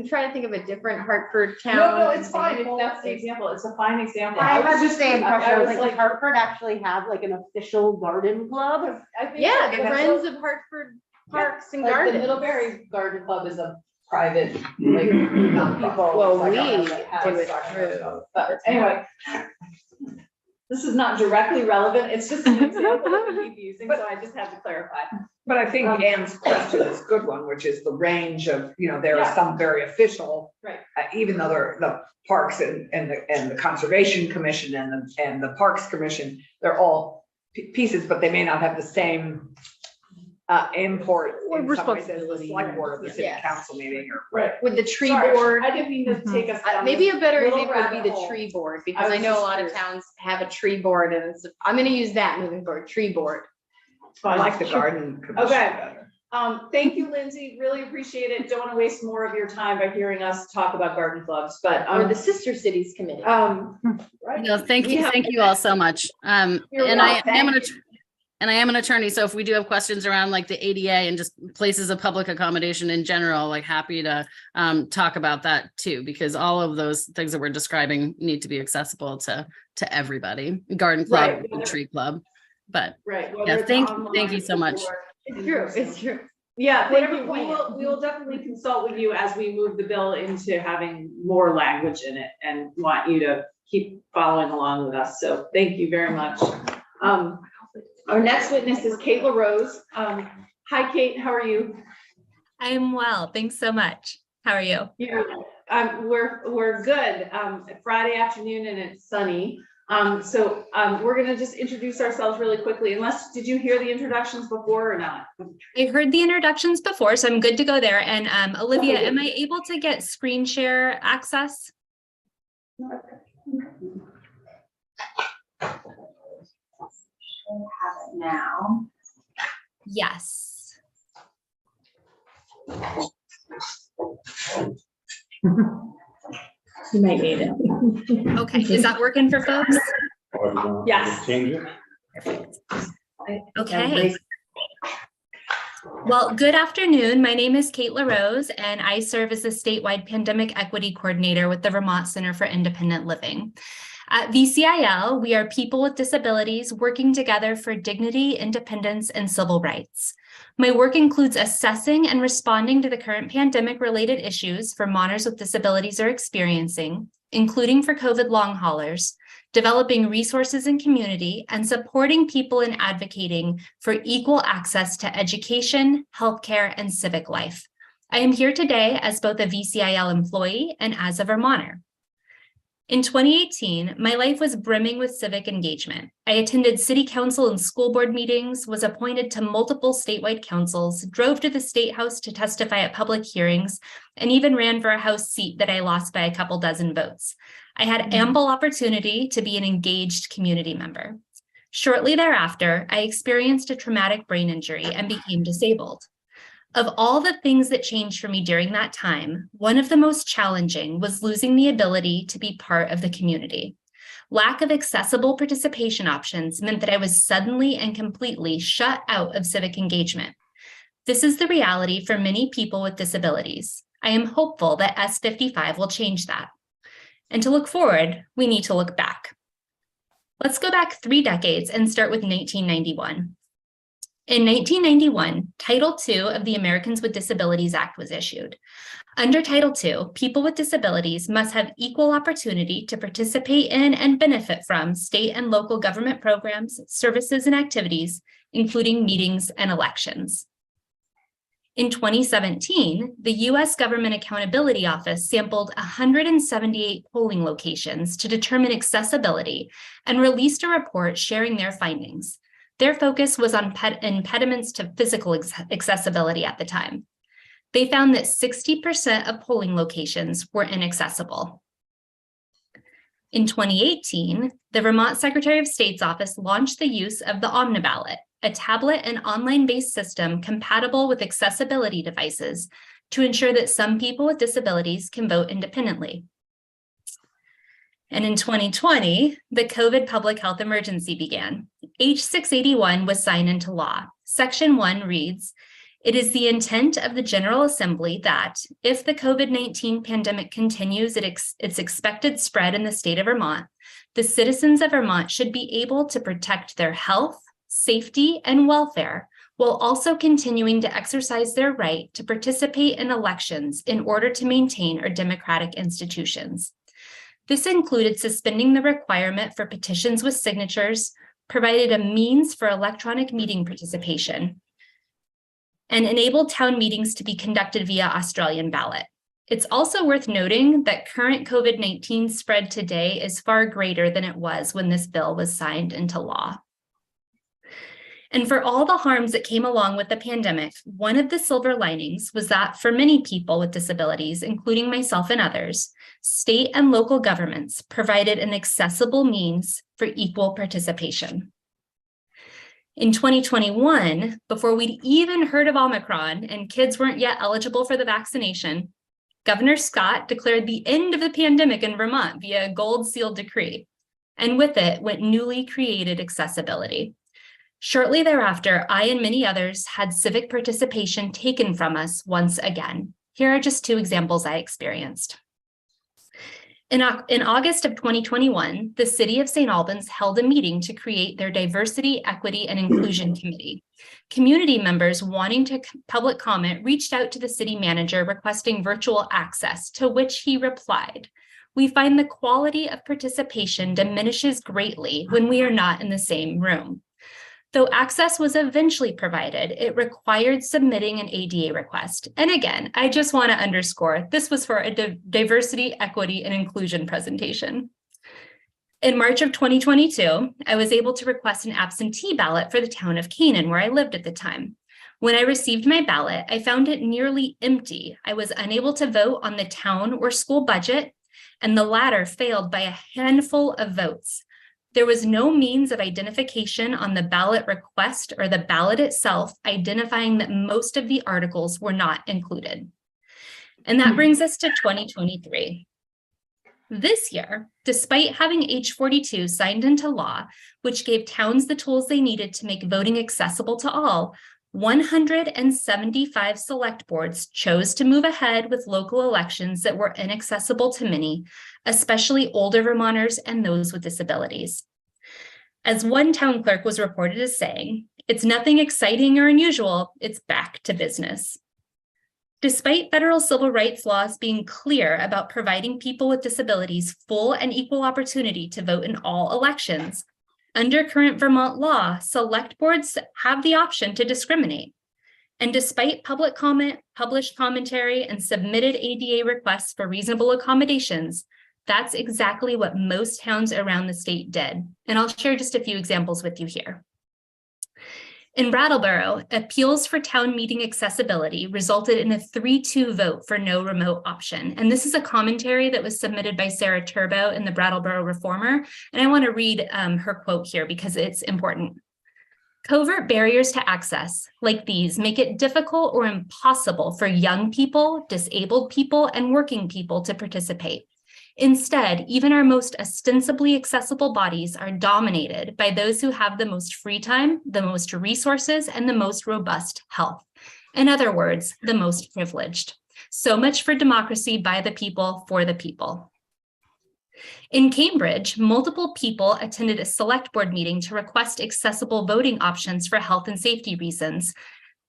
try to think of a different Hartford town.
No, it's fine, if
example.
that's the example, it's a fine example.
I
was
had the
just-
same question, I was like,
like,
does Hartford actually have like an official garden club?
I think
Yeah,
like
the
the
Friends of Hartford Parks and
Like the
Gardens.
Middlebury Garden Club is a private, like, people.
Well,
like,
we
that have
do it
garden
through-
club. But anyway, this is not directly relevant, it's just an example that we keep using, so I just had to clarify.
But I think Ann's question is a good one, which is the range of, there are
Yeah.
some very official.
Right.
Even though they're the Parks and the Conservation Commission and the Parks Commission, they're all pieces, but they may not have the same import
Or
in some ways as the
responsibility.
select board or the city
Yes.
council meeting or.
Right.
With the tree
Sorry,
board.
I didn't mean to take us down.
Maybe
this
a better
little
example would be
rabbit
the
hole.
tree board, because
I
I
was
know a
just
lot of
curious.
towns have a tree board, and I'm gonna use that moving forward, tree board.
I like the garden commission
Okay.
better.
Thank you, Lindsay, really appreciate it, don't want to waste more of your time by hearing us talk about garden clubs, but,
Or the Sister Cities Committee.
right.
No, thank
We
you,
have-
thank you all so much.
You're
And I am
welcome.
an attorney, so if we do have questions around like the ADA and just places of public accommodation in general, like happy to talk about that too, because all of those things that we're describing need to be accessible to everybody, garden club,
Right.
tree club. But
Right.
yeah,
whether it's
thank
online
you so much.
or
It's
in
true,
person.
it's true.
Yeah,
Whatever
thank you.
point.
We will definitely consult with you as we move the bill into having more language in it and want you to keep following along with us. So thank you very much. Our next witness is Kate LaRose. Hi, Kate, how are you?
I'm well. Thanks so much. How are you?
Yeah, we're good. Friday afternoon and it's sunny. So we're gonna just introduce ourselves really quickly, did you hear the introductions before or not?
I heard the introductions before, so I'm good to go there. And Olivia,
Okay.
am I able to get screen share access?
Have it now.
Yes.
You might need it.
Okay. Is that working for folks?
Yes.
Change it.
Okay. Well, good afternoon. My name is Kate LaRose, and I serve as the statewide pandemic equity coordinator with the Vermont Center for Independent Living. At VCIL, we are people with disabilities working together for dignity, independence, and civil rights. My work includes assessing and responding to the current pandemic-related issues Vermonters with disabilities are experiencing, including for COVID long haulers, developing resources in community, and supporting people in advocating for equal access to education, healthcare, and civic life. I am here today as both a VCIL employee and as a Vermonter. In 2018, my life was brimming with civic engagement. I attended city council and school board meetings, was appointed to multiple statewide councils, drove to the state house to testify at public hearings, and even ran for a house seat that I lost by a couple dozen votes. I had ample opportunity to be an engaged community member. Shortly thereafter, I experienced a traumatic brain injury and became disabled. Of all the things that changed for me during that time, one of the most challenging was losing the ability to be part of the community. Lack of accessible participation options meant that I was suddenly and completely shut out of civic engagement. This is the reality for many people with disabilities. I am hopeful that S55 will change that. And to look forward, we need to look back. Let's go back 3 decades and start with 1991. In 1991, Title II of the Americans with Disabilities Act was issued. Under Title II, people with disabilities must have equal opportunity to participate in and benefit from state and local government programs, services, and activities, including meetings and elections. In 2017, the U.S. Government Accountability Office sampled 178 polling locations to determine accessibility and released a report sharing their findings. Their focus was on impediments to physical accessibility at the time. They found that 60% of polling locations were inaccessible. In 2018, the Vermont Secretary of State's office launched the use of the Omniballot, a tablet and online-based system compatible with accessibility devices to ensure that some people with disabilities can vote independently. And in 2020, the COVID public health emergency began. H681 was signed into law. Section 1 reads, "It is the intent of the General Assembly that if the COVID-19 pandemic continues its expected spread in the state of Vermont, the citizens of Vermont should be able to protect their health, safety, and welfare while also continuing to exercise their right to participate in elections in order to maintain our democratic institutions." This included suspending the requirement for petitions with signatures, provided a means for electronic meeting participation, and enabled town meetings to be conducted via Australian ballot. It's also worth noting that current COVID-19 spread today is far greater than it was when this bill was signed into law. And for all the harms that came along with the pandemic, one of the silver linings was that for many people with disabilities, including myself and others, state and local governments provided an accessible means for equal participation. In 2021, before we'd even heard of Omicron and kids weren't yet eligible for the vaccination, Governor Scott declared the end of the pandemic in Vermont via a gold seal decree. And with it went newly created accessibility. Shortly thereafter, I and many others had civic participation taken from us once again. Here are just two examples I experienced. In August of 2021, the City of St. Albans held a meeting to create their Diversity, Equity, and Inclusion Committee. Community members wanting to public comment reached out to the city manager requesting virtual access, to which he replied, "We find the quality of participation diminishes greatly when we are not in the same room." Though access was eventually provided, it required submitting an ADA request. And again, I just want to underscore, this was for a diversity, equity, and inclusion presentation. In March of 2022, I was able to request an absentee ballot for the town of Canaan, where I lived at the time. When I received my ballot, I found it nearly empty. I was unable to vote on the town or school budget, and the latter failed by a handful of votes. There was no means of identification on the ballot request or the ballot itself, identifying that most of the articles were not included. And that brings us to 2023. This year, despite having H42 signed into law, which gave towns the tools they needed to make voting accessible to all, 175 select boards chose to move ahead with local elections that were inaccessible to many, especially older Vermonters and those with disabilities. As one town clerk was reported as saying, "It's nothing exciting or unusual, it's back to business." Despite federal civil rights laws being clear about providing people with disabilities full and equal opportunity to vote in all elections, under current Vermont law, select boards have the option to discriminate. And despite public comment, published commentary, and submitted ADA requests for reasonable accommodations, that's exactly what most towns around the state did. And I'll share just a few examples with you here. In Brattleboro, appeals for town meeting accessibility resulted in a 3-2 vote for no remote option. And this is a commentary that was submitted by Sarah Turbo in the Brattleboro Reformer. And I want to read her quote here because it's important. "Covert barriers to access like these make it difficult or impossible for young people, disabled people, and working people to participate. Instead, even our most ostensibly accessible bodies are dominated by those who have the most free time, the most resources, and the most robust health. In other words, the most privileged. So much for democracy by the people, for the people." In Cambridge, multiple people attended a select board meeting to request accessible voting options for health and safety reasons,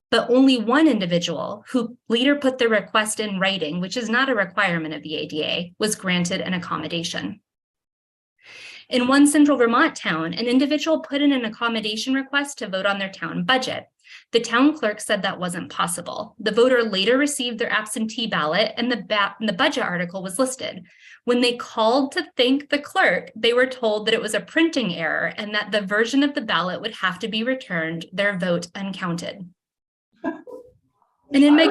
but only one individual, who later put the request in writing, which is not a requirement of the ADA, was granted an accommodation. In one central Vermont town, an individual put in an accommodation request to vote on their town budget. The town clerk said that wasn't possible. The voter later received their absentee ballot and the budget article was listed. When they called to thank the clerk, they were told that it was a printing error and that the version of the ballot would have to be returned, their vote uncounted. And in my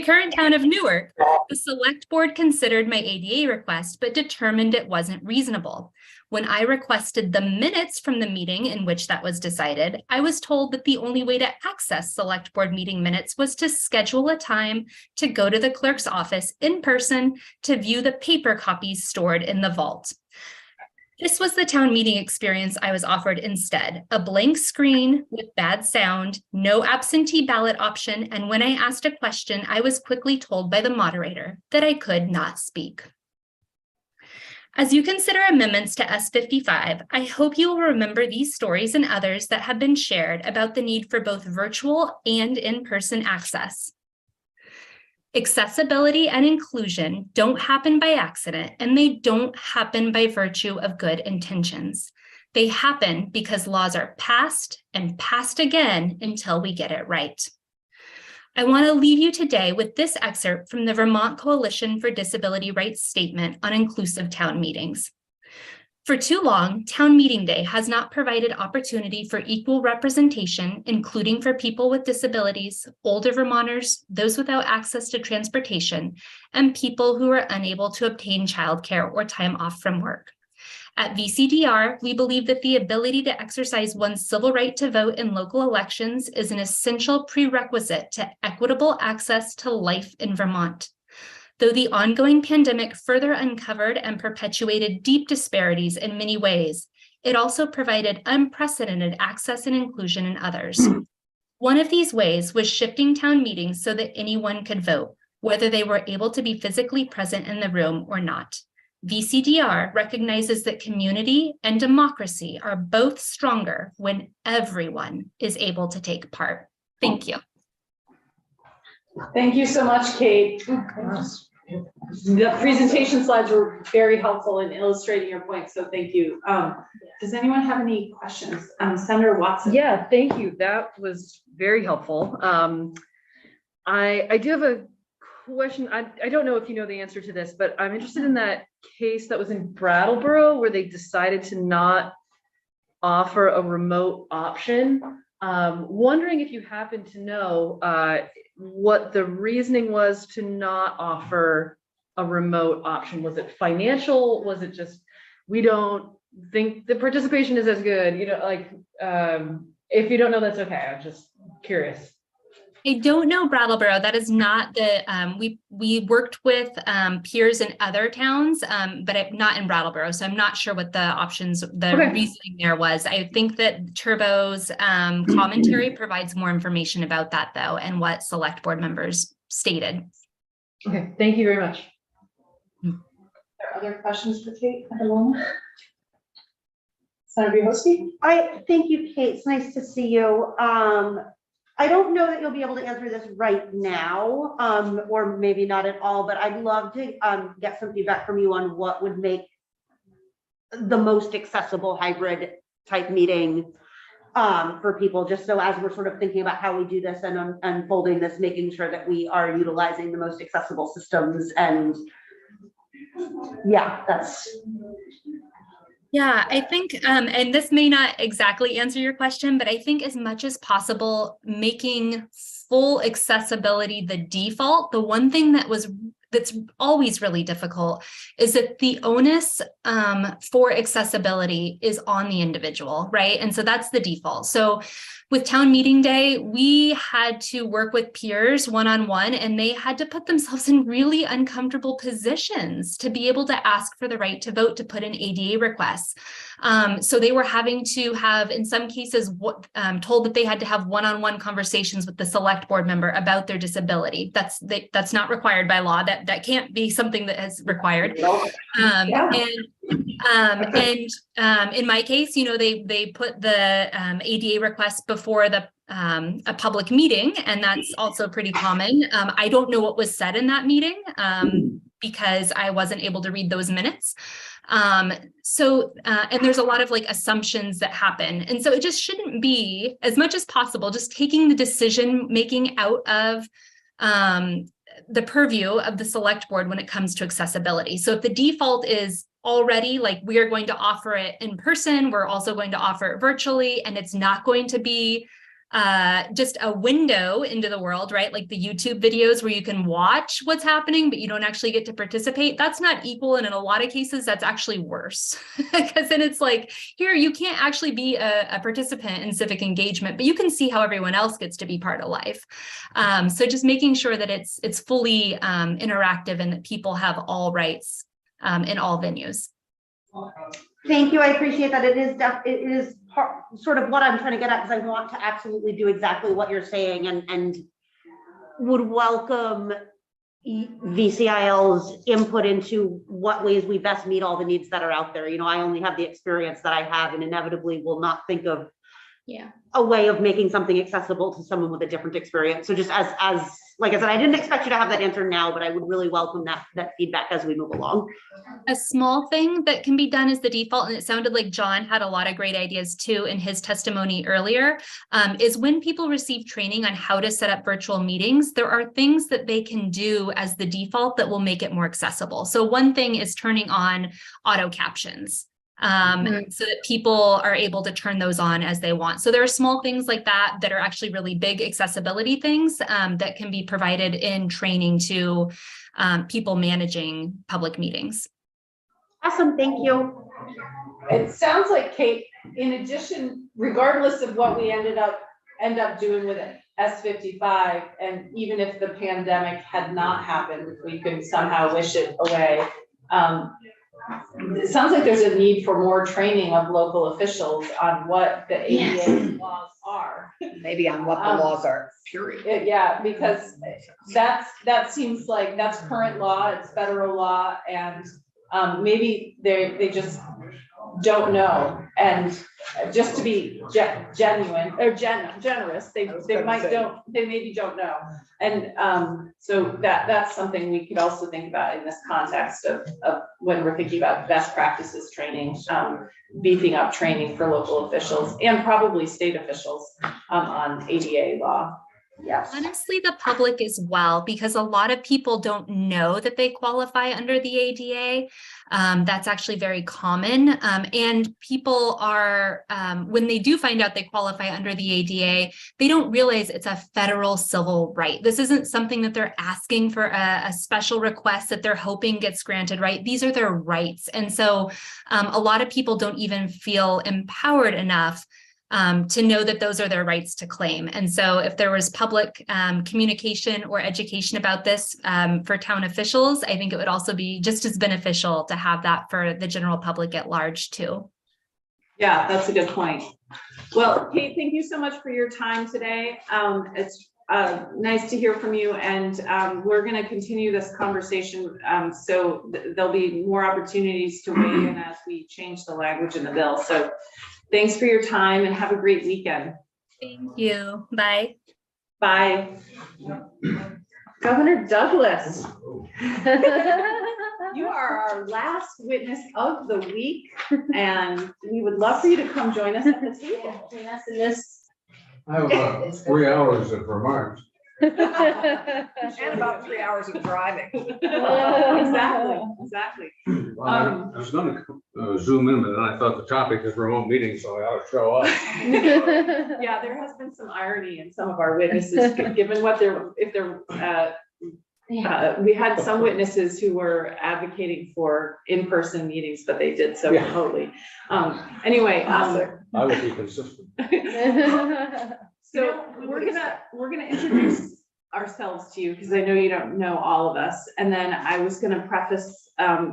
current town of Newark, the select board considered my ADA request, but determined it wasn't reasonable. When I requested the minutes from the meeting in which that was decided, I was told that the only way to access select board meeting minutes was to schedule a time to go to the clerk's office in person to view the paper copies stored in the vault. This was the town meeting experience I was offered instead, a blank screen with bad sound, no absentee ballot option, and when I asked a question, I was quickly told by the moderator that I could not speak. As you consider amendments to S55, I hope you will remember these stories and others that have been shared about the need for both virtual and in-person access. Accessibility and inclusion don't happen by accident, and they don't happen by virtue of good intentions. They happen because laws are passed and passed again until we get it right. I want to leave you today with this excerpt from the Vermont Coalition for Disability Rights Statement on Inclusive Town Meetings. For too long, town meeting day has not provided opportunity for equal representation, including for people with disabilities, older Vermonters, those without access to transportation, and people who are unable to obtain childcare or time off from work. At VCDR, we believe that the ability to exercise one's civil right to vote in local elections is an essential prerequisite to equitable access to life in Vermont. Though the ongoing pandemic further uncovered and perpetuated deep disparities in many ways, it also provided unprecedented access and inclusion in others. One of these ways was shifting town meetings so that anyone could vote, whether they were able to be physically present in the room or not. VCDR recognizes that community and democracy are both stronger when everyone is able to take part. Thank you.
Thank you so much, Kate. The presentation slides were very helpful in illustrating your point, so thank you. Does anyone have any questions? Senator Watson.
Yeah, thank you. That was very helpful. I do have a question. I don't know if you know the answer to this, but I'm interested in that case that was in Brattleboro where they decided to not offer a remote option. Wondering if you happen to know what the reasoning was to not offer a remote option. Was it financial? Was it just, we don't think the participation is as good? You know, like, if you don't know, that's okay. I'm just curious.
I don't know Brattleboro. That is not the, we worked with peers in other towns, but not in Brattleboro. So I'm not sure what the options, the reasoning there was. I think that Turbo's commentary provides more information about that though, and what select board members stated.
Okay, thank you very much.
Are there other questions for Kate at the moment? Senator Buhosky?
Thank you, Kate. It's nice to see you. I don't know that you'll be able to answer this right now, or maybe not at all, but I'd love to get some feedback from you on what would make the most accessible hybrid type meeting for people, just so as we're sort of thinking about how we do this and unfolding this, making sure that we are utilizing the most accessible systems. And yeah, that's...
Yeah, I think, and this may not exactly answer your question, but I think as much as possible, making full accessibility the default. The one thing that's always really difficult is that the onus for accessibility is on the individual, right? And so that's the default. So with town meeting day, we had to work with peers one-on-one, and they had to put themselves in really uncomfortable positions to be able to ask for the right to vote, to put in ADA requests. So they were having to have, in some cases, told that they had to have one-on-one conversations with the select board member about their disability. That's not required by law. That can't be something that is required. And in my case, you know, they put the ADA request before a public meeting, and that's also pretty common. I don't know what was said in that meeting because I wasn't able to read those minutes. And there's a lot of like assumptions that happen. And so it just shouldn't be, as much as possible, just taking the decision making out of the purview of the select board when it comes to accessibility. So if the default is already like, we are going to offer it in person, we're also going to offer it virtually, and it's not going to be just a window into the world, right? Like the YouTube videos where you can watch what's happening, but you don't actually get to participate. That's not equal. And in a lot of cases, that's actually worse. Because then it's like, here, you can't actually be a participant in civic engagement, but you can see how everyone else gets to be part of life. So just making sure that it's fully interactive and that people have all rights in all venues.
Thank you. I appreciate that. It is sort of what I'm trying to get at, because I want to absolutely do exactly what you're saying, and would welcome VCIL's input into what ways we best meet all the needs that are out there. You know, I only have the experience that I have, and inevitably will not think of a way of making something accessible to someone with a different experience. So just as like I said, I didn't expect you to have that answer now, but I would really welcome that feedback as we move along.
A small thing that can be done as the default, and it sounded like John had a lot of great ideas too in his testimony earlier, is when people receive training on how to set up virtual meetings, there are things that they can do as the default that will make it more accessible. So one thing is turning on auto captions. So that people are able to turn those on as they want. So there are small things like that that are actually really big accessibility things that can be provided in training to people managing public meetings.
Awesome, thank you.
It sounds like, Kate, in addition, regardless of what we end up doing with it, S55, and even if the pandemic had not happened, if we could somehow wish it away, it sounds like there's a need for more training of local officials on what the ADA laws are.
Maybe on what the laws are, period.
Yeah, because that seems like that's current law, it's federal law, and maybe they just don't know. And just to be genuine or generous, they maybe don't know. And so that's something we could also think about in this context of when we're thinking about best practices training, beefing up training for local officials and probably state officials on ADA law. Yes.
Honestly, the public as well, because a lot of people don't know that they qualify under the ADA. That's actually very common. And people are, when they do find out they qualify under the ADA, they don't realize it's a federal civil right. This isn't something that they're asking for a special request that they're hoping gets granted, right? These are their rights. And so a lot of people don't even feel empowered enough to know that those are their rights to claim. And so if there was public communication or education about this for town officials, I think it would also be just as beneficial to have that for the general public at large too.
Yeah, that's a good point. Well, Kate, thank you so much for your time today. It's nice to hear from you, and we're going to continue this conversation. So there'll be more opportunities to weigh in as we change the language in the bill. So thanks for your time and have a great weekend.
Thank you. Bye.
Bye. Governor Douglas. You are our last witness of the week, and we would love for you to come join us at the table.
Join us in this.
I have about 3 hours of remarks.
And about 3 hours of driving.
Exactly.
Well, I was going to zoom in, but then I thought the topic is remote meetings, so I ought to show up.
Yeah, there has been some irony in some of our witnesses, given what we had some witnesses who were advocating for in-person meetings, but they did so remotely. Anyway,
I will be consistent.
so we're gonna introduce ourselves to you, because I know you don't know all of us. And then I was gonna preface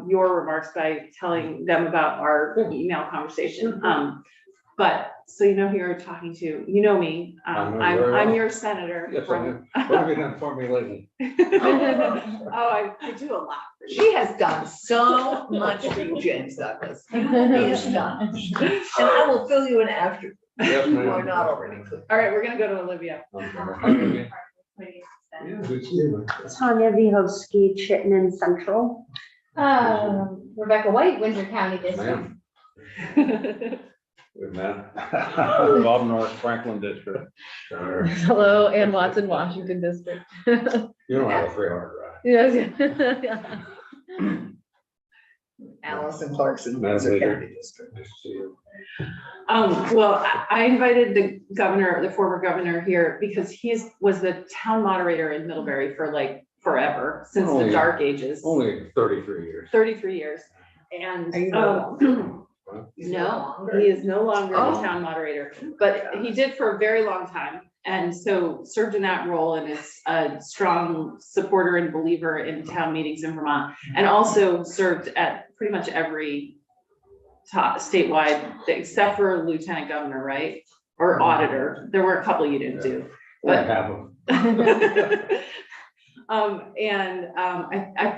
your remarks by telling them about our email conversation. But so you know who you're talking to. You know me. I'm your senator.
Yes,
from.
what have you done for me lately?
I do a lot.
She has done so much for you, James Douglas. You will be astonished. And I will fill you in after.
Yes,
You
ma'am.
are not already.
All right, we're gonna go to Olivia.
Okay. Yeah, good to see you.
Tanya Vihovsky, Chittenden Central.
Rebecca White, Windsor County District.
Ma'am. Good man.
Bob Norris, Franklin District.
Sure.
Hello, Ann Watson, Washington District.
You don't have a 3 hour drive.
Yes, yeah.
Allison Clarkson,
Madam
Windsor
Leader.
County District.
Nice to see you.
Well, I invited the governor, the former governor here, because was the town moderator in Middlebury for like forever, since the dark ages,
Only 33 years.
33 years. And,
Are you no
no, he is no longer the
Oh.
town moderator, but he did for a very long time. And so served in that role and is a strong supporter and believer in town meetings in Vermont. And also served at pretty much every top statewide, except for lieutenant governor, right? Or auditor. There were a couple you didn't do.
Only half of them.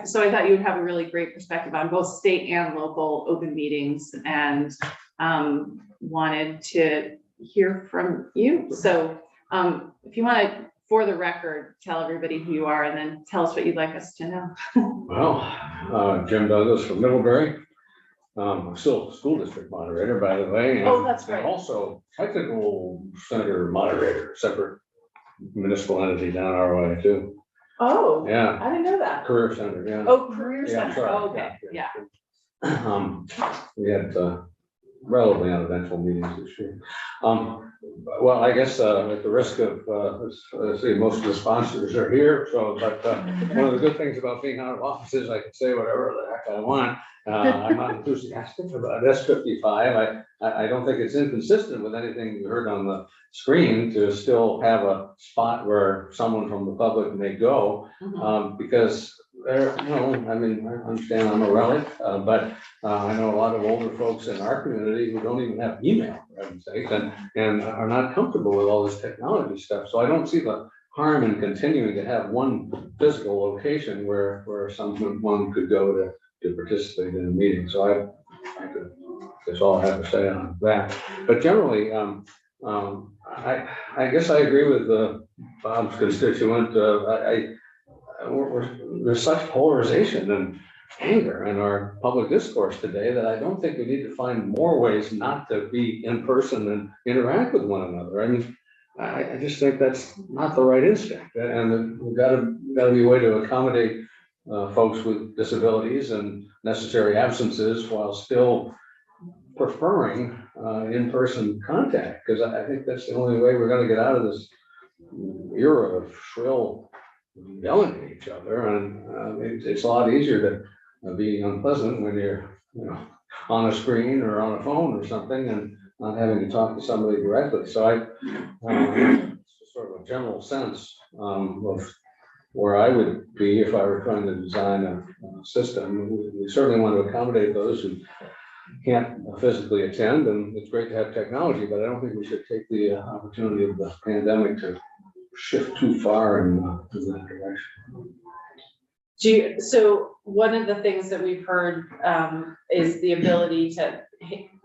So I thought you would have a really great perspective on both state and local open meetings and wanted to hear from you. So if you want to, for the record, tell everybody who you are and then tell us what you'd like us to know.
Well, Jim Douglas from Middlebury. I'm still school district moderator, by the way. and
Oh, that's right.
Also technical center moderator, separate municipal entity down our way too.
Oh,
Yeah,
I didn't know that.
career center, yeah.
Oh, career
Yeah,
center.
sorry,
Oh, okay, yeah.
We had relatively uneventful meetings this year. Well, I guess at the risk of, let's see, most of the sponsors are here, so, but one of the good things about being out of office is I can say whatever the heck I want. I'm not enthusiastic about S55. I don't think it's inconsistent with anything you heard on the screen to still have a spot where someone from the public may go. Because there, I mean, I understand I'm a relic, but I know a lot of older folks in our community who don't even have email, for heaven's sake, and are not comfortable with all this technology stuff. So I don't see the harm in continuing to have one physical location where someone could go to participate in a meeting. So that's all I have to say on that. But generally, I guess I agree with Bob's constituent. There's such polarization and anger in our public discourse today that I don't think we need to find more ways not to be in person and interact with one another. I mean, I just think that's not the right instinct, and we've got to be a way to accommodate folks with disabilities and necessary absences while still preferring in-person contact, because I think that's the only way we're going to get out of this era of shrill yelling at each other. And it's a lot easier to be unpleasant when you're on a screen or on a phone or something and not having to talk to somebody directly. So it's sort of a general sense of where I would be if I were trying to design a system. We certainly want to accommodate those who can't physically attend, and it's great to have technology, but I don't think we should take the opportunity of the pandemic to shift too far in that direction.
So one of the things that we've heard is the ability to,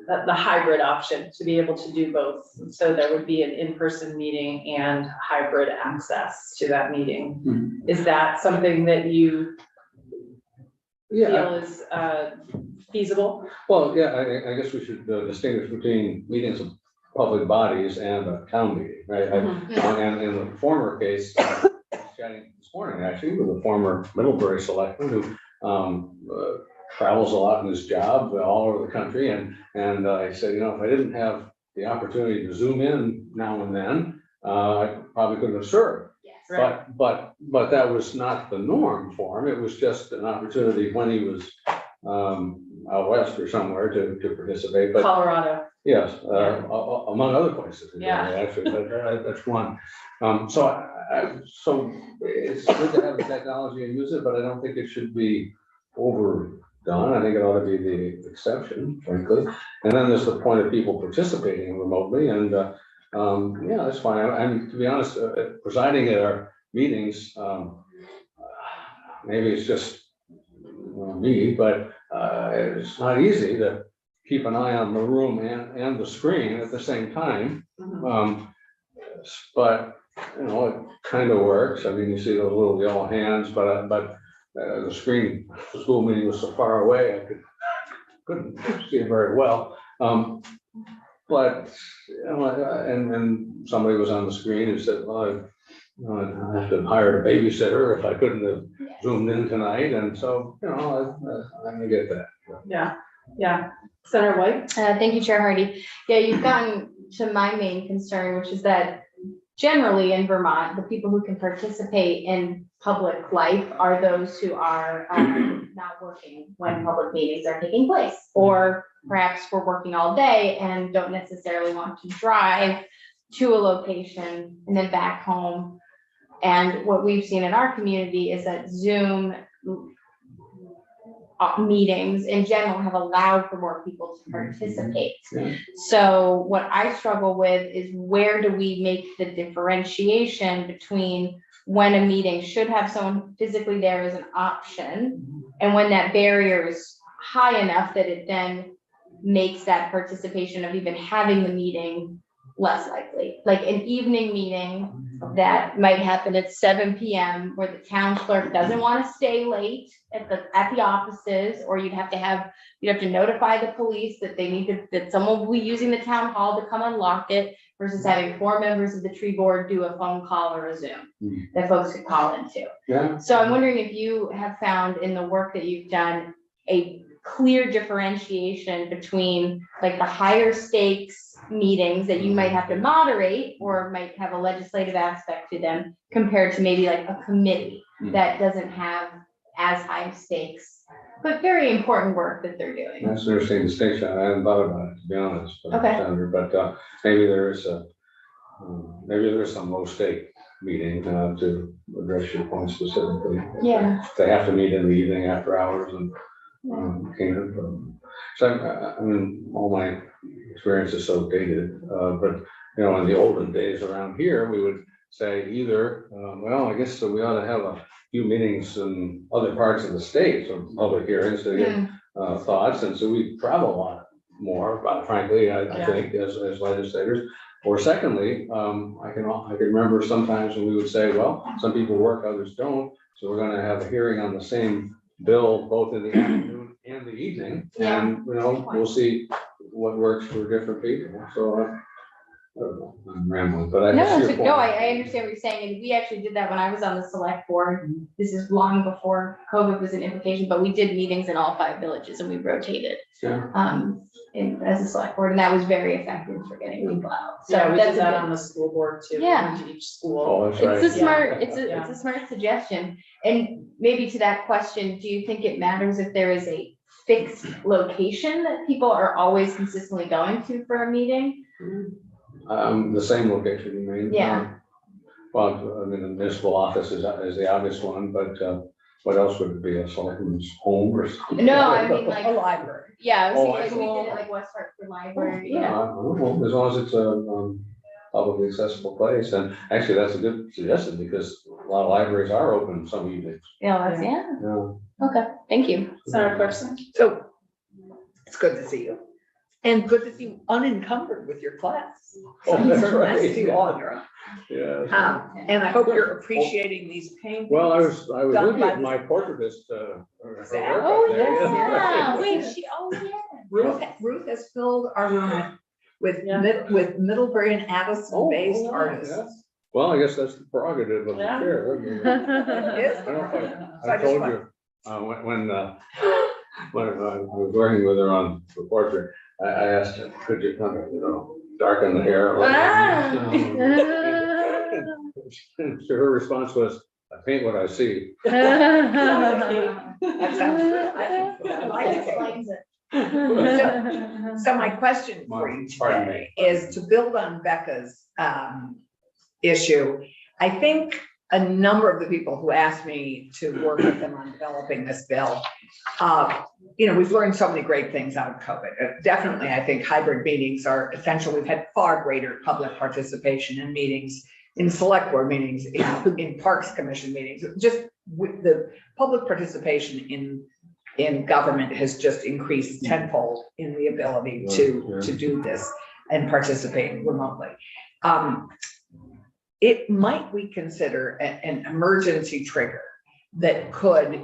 the hybrid option, to be able to do both. So there would be an in-person meeting and hybrid access to that meeting. Is that something that you feel is feasible?
Well, yeah, I guess we should distinguish between meetings of public bodies and a town meeting, right? And in the former case, I was chatting this morning actually with a former Middlebury selectman who travels a lot in his job all over the country, and I said, if I didn't have the opportunity to zoom in now and then, I probably couldn't have served.
Right.
But that was not the norm for him. It was just an opportunity when he was out west or somewhere to participate. But
Colorado.
yes, among other places.
Yeah.
Actually, that's one. So it's good to have the technology and use it, but I don't think it should be overdone. I think it ought to be the exception, frankly. And then there's the point of people participating remotely, and yeah, that's fine. I'm, to be honest, presiding at our meetings, maybe it's just me, but it's not easy to keep an eye on the room and the screen at the same time. But it kind of works. I mean, you see those little yellow hands, but the screen, the school meeting was so far away, I couldn't see it very well. But and somebody was on the screen and said, well, I have to hire a babysitter if I couldn't have zoomed in tonight, and so, I get that.
Yeah, yeah. Senator White?
Thank you, Chair Hardy. Yeah, you've gotten to my main concern, which is that generally in Vermont, the people who can participate in public life are those who are not working when public meetings are taking place, or perhaps we're working all day and don't necessarily want to drive to a location and then back home. And what we've seen in our community is that Zoom meetings in general have allowed for more people to participate.
Yeah.
So what I struggle with is, where do we make the differentiation between when a meeting should have someone physically there as an option, and when that barrier is high enough that it then makes that participation of even having the meeting less likely? Like an evening meeting that might happen at 7 p.m. where the town clerk doesn't want to stay late at the offices, or you'd have to notify the police that that someone will be using the town hall to come unlock it, versus having 4 members of the tree board do a phone call or a Zoom that folks could call into.
Yeah.
So I'm wondering if you have found in the work that you've done a clear differentiation between like the higher stakes meetings that you might have to moderate or might have a legislative aspect to them, compared to maybe like a committee that doesn't have as high stakes, but very important work that they're doing.
That's an interesting distinction. I hadn't thought about it, to be honest.
Okay.
Senator, but maybe there is some low stake meeting to address your point specifically.
Yeah.
They have to meet in the evening after hours and so I mean, all my experience is so dated, but in the olden days around here, we would say either, I guess we ought to have a few meetings in other parts of the state, so public hearings to get thoughts, and so we travel a lot more, frankly, I think, as legislators. Or secondly, I can remember sometimes when we would say, well, some people work, others don't, so we're going to have a hearing on the same bill both in the afternoon and the evening, and we'll see what works for different people. So I don't know, I'm rambling, but I see your point.
I understand what you're saying, and we actually did that when I was on the select board. This is long before COVID was an implication, but we did meetings in all 5 villages and we rotated as a select board, and that was very effective for getting people out. So
we
that's
did that on the school board too.
Yeah.
Went to each school.
Oh, that's right.
It's a smart suggestion. And maybe to that question, do you think it matters if there is a fixed location that people are always consistently going to for a meeting?
The same location, you mean?
Yeah.
Well, I mean, the municipal office is the obvious one, but what else would it be? A selectman's home or something?
No, I mean like
A library.
Yeah, I was
Oh,
thinking
I
like we
see.
did it like West Hartford Library.
As long as it's a publicly accessible place, and actually that's a good suggestion because a lot of libraries are open some evenings.
Yeah.
Yeah.
Okay, thank you.
Senator Clarkson?
So it's good to see you, and good to see you unencumbered with your class.
Oh, that's
So nice to see you
right.
all on your own.
Yeah.
And I hope you're appreciating these paintings.
Well, I was
Done
looking
by
at
the-
my portraitist.
Ruth has filled our room with Middlebury and Addison based artists.
Well, I guess that's the prerogative of the
Yeah.
chair.
It is.
I don't know if
So I
I
just
told
want-
you, when I was working with her on the portrait, I asked her, could you kind of, darken the hair? So her response was, I paint what I see.
That sounds good. I like it. So my question for you
Pardon
today is to build on Becca's issue. I think a number of the people who asked me to work with them on developing this bill, we've learned so many great things out of COVID. Definitely, I think hybrid meetings are essential. We've had far greater public participation in meetings, in select board meetings, in Parks Commission meetings. Just with the public participation in government has just increased tenfold in the ability to do this and participate remotely. It might we consider an emergency trigger that could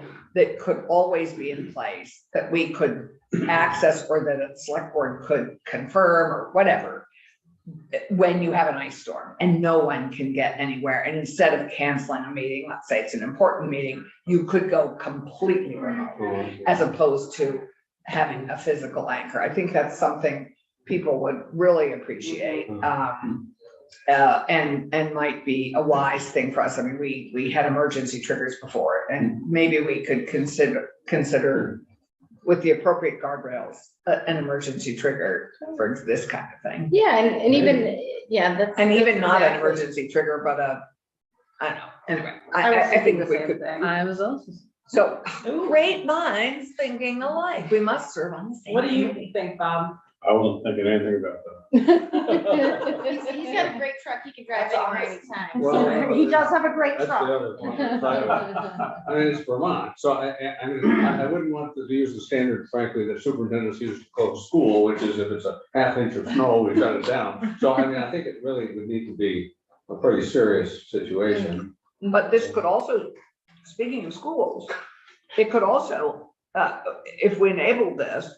always be in place, that we could access, or that a select board could confirm or whatever, when you have an ice storm and no one can get anywhere, and instead of canceling a meeting, let's say it's an important meeting, you could go completely remote as opposed to having a physical anchor. I think that's something people would really appreciate. And might be a wise thing for us. I mean, we had emergency triggers before, and maybe we could consider with the appropriate guardrails, an emergency trigger for this kind of thing.
Yeah, and even, yeah, that's.
And even not an
exactly.
emergency trigger, but I don't know, anyway,
I was
I
thinking
think
the
we
same
could.
thing.
I was also.
So great minds thinking alike. We must serve on the same.
What do you
committee.
think, Bob?
I wasn't thinking anything about that.
He's got a great truck, he can drive anywhere anytime.
Well,
He does have a great
That's the
truck.
other one. I mean, it's Vermont, so I mean, I wouldn't want to use the standard, frankly, that superintendents use to close school, which is if it's a half inch of snow, we shut it down. So I mean, I think it really would need to be a pretty serious situation.
But this could also, speaking of schools, it could also, if we enable this,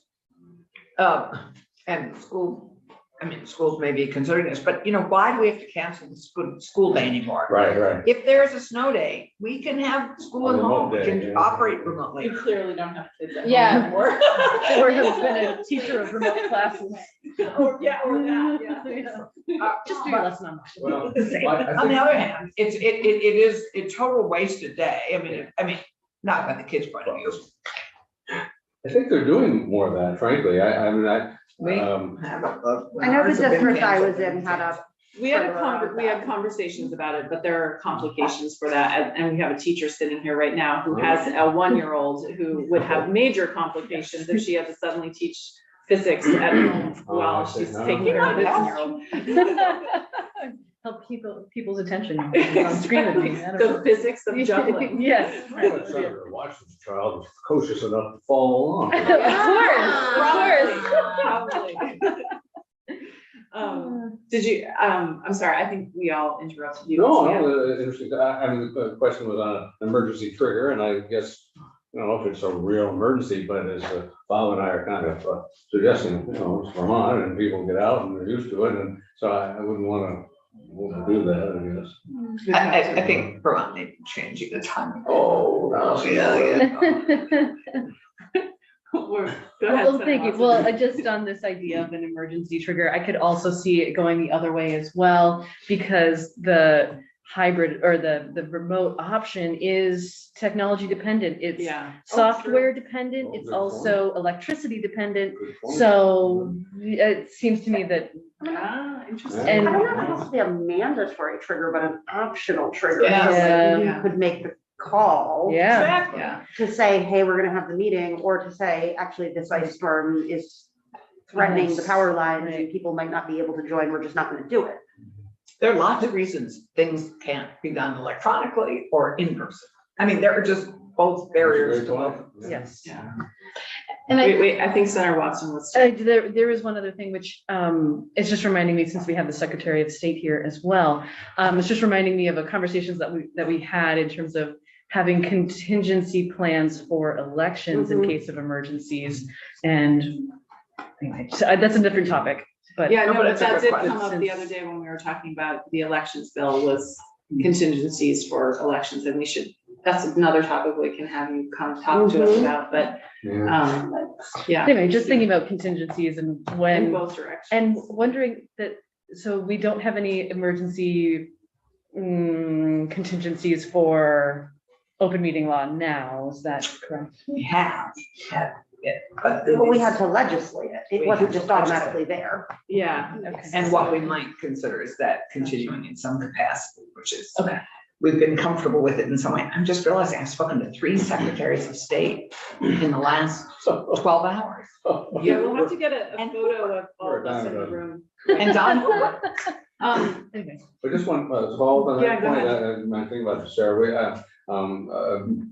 and schools may be considering this, but why do we have to cancel the school day anymore?
Right.
If there's a snow day, we can have school
A
at home,
remote
we
day,
can
yeah.
operate remotely.
You clearly don't have kids at home
Yeah.
anymore.
Or have been a teacher of remote classes.
Or that, yeah.
Just do your lesson on.
Well,
On
I
the other hand, it is a total wasted day. I mean, not by the kids' point of view.
think they're doing more of that, frankly. I mean,
We
Um,
have
I know the district I was in had a,
We had conversations about it, but there are complications for that. And we have a teacher sitting here right now who has a 1-year-old who would have major complications if she had to suddenly teach physics at home while she's taking care of this 1-year-old.
Help people's attention on screen with me.
The physics of juggling.
Yes.
I want Senator Watson's child was cautious enough to follow along.
Of course.
Probably. Did you, I'm sorry, I think we all interrupted you.
No, interesting. I mean, the question was on an emergency trigger, and I guess, I don't know if it's a real emergency, but as Bob and I are kind of suggesting, it's Vermont and people get out and they're used to it, and so I wouldn't want to do that, I guess.
I think Vermont may be changing the time.
Oh,
yeah.
Go ahead.
Well,
Senator
thank you.
Watson.
Well, just on this idea of an emergency trigger, I could also see it going the other way as well, because the hybrid or the remote option is technology dependent. It's
Yeah.
software dependent.
Oh,
It's
good
also electricity dependent.
Good point.
So it seems to me that,
Interesting.
I
and
don't know if it has to be a mandatory trigger, but an optional trigger.
Yeah.
So, like,
Yeah.
you could make the call.
yeah.
Exactly.
Yeah.
To say, hey, we're gonna have the meeting, or to say, actually, this ice storm is threatening the power lines and people might not be able to join, we're just not gonna do it.
There are lots of reasons things can't be done electronically or in person. I mean, there are just both barriers to welcome.
Yes.
Yeah.
And
Wait, I think Senator Watson was.
There is one other thing which it's just reminding me, since we have the Secretary of State here as well. It's just reminding me of a conversations that we had in terms of having contingency plans for elections in
Mhm.
case of emergencies. And anyway, so that's a different topic, but.
Yeah, no,
but
but
it's a
that
good
did come
question.
up the other day when we were talking about the elections bill was contingencies for elections, and that's another topic we can have you come talk to us about, but,
Yeah.
yeah.
Anyway, just thinking about contingencies and
In
when,
both directions.
and wondering that, so we don't have any emergency contingencies for open meeting law now, is that correct?
We have, it, but.
But we had to legislate it. It
We
wasn't
had to
just automatically there.
Yeah.
Okay.
And what we might consider is that continuing in some capacity, which is.
Okay.
We've been comfortable with it in some way. I'm just realizing I've spoken to 3 secretaries of state in the last 12 hours.
Yeah, we'll have to get a
And-
photo of all of us in the room.
And Don,
Anyway.
But just one, follow up on
Yeah,
that
go
point,
ahead.
my thing about the Sarah,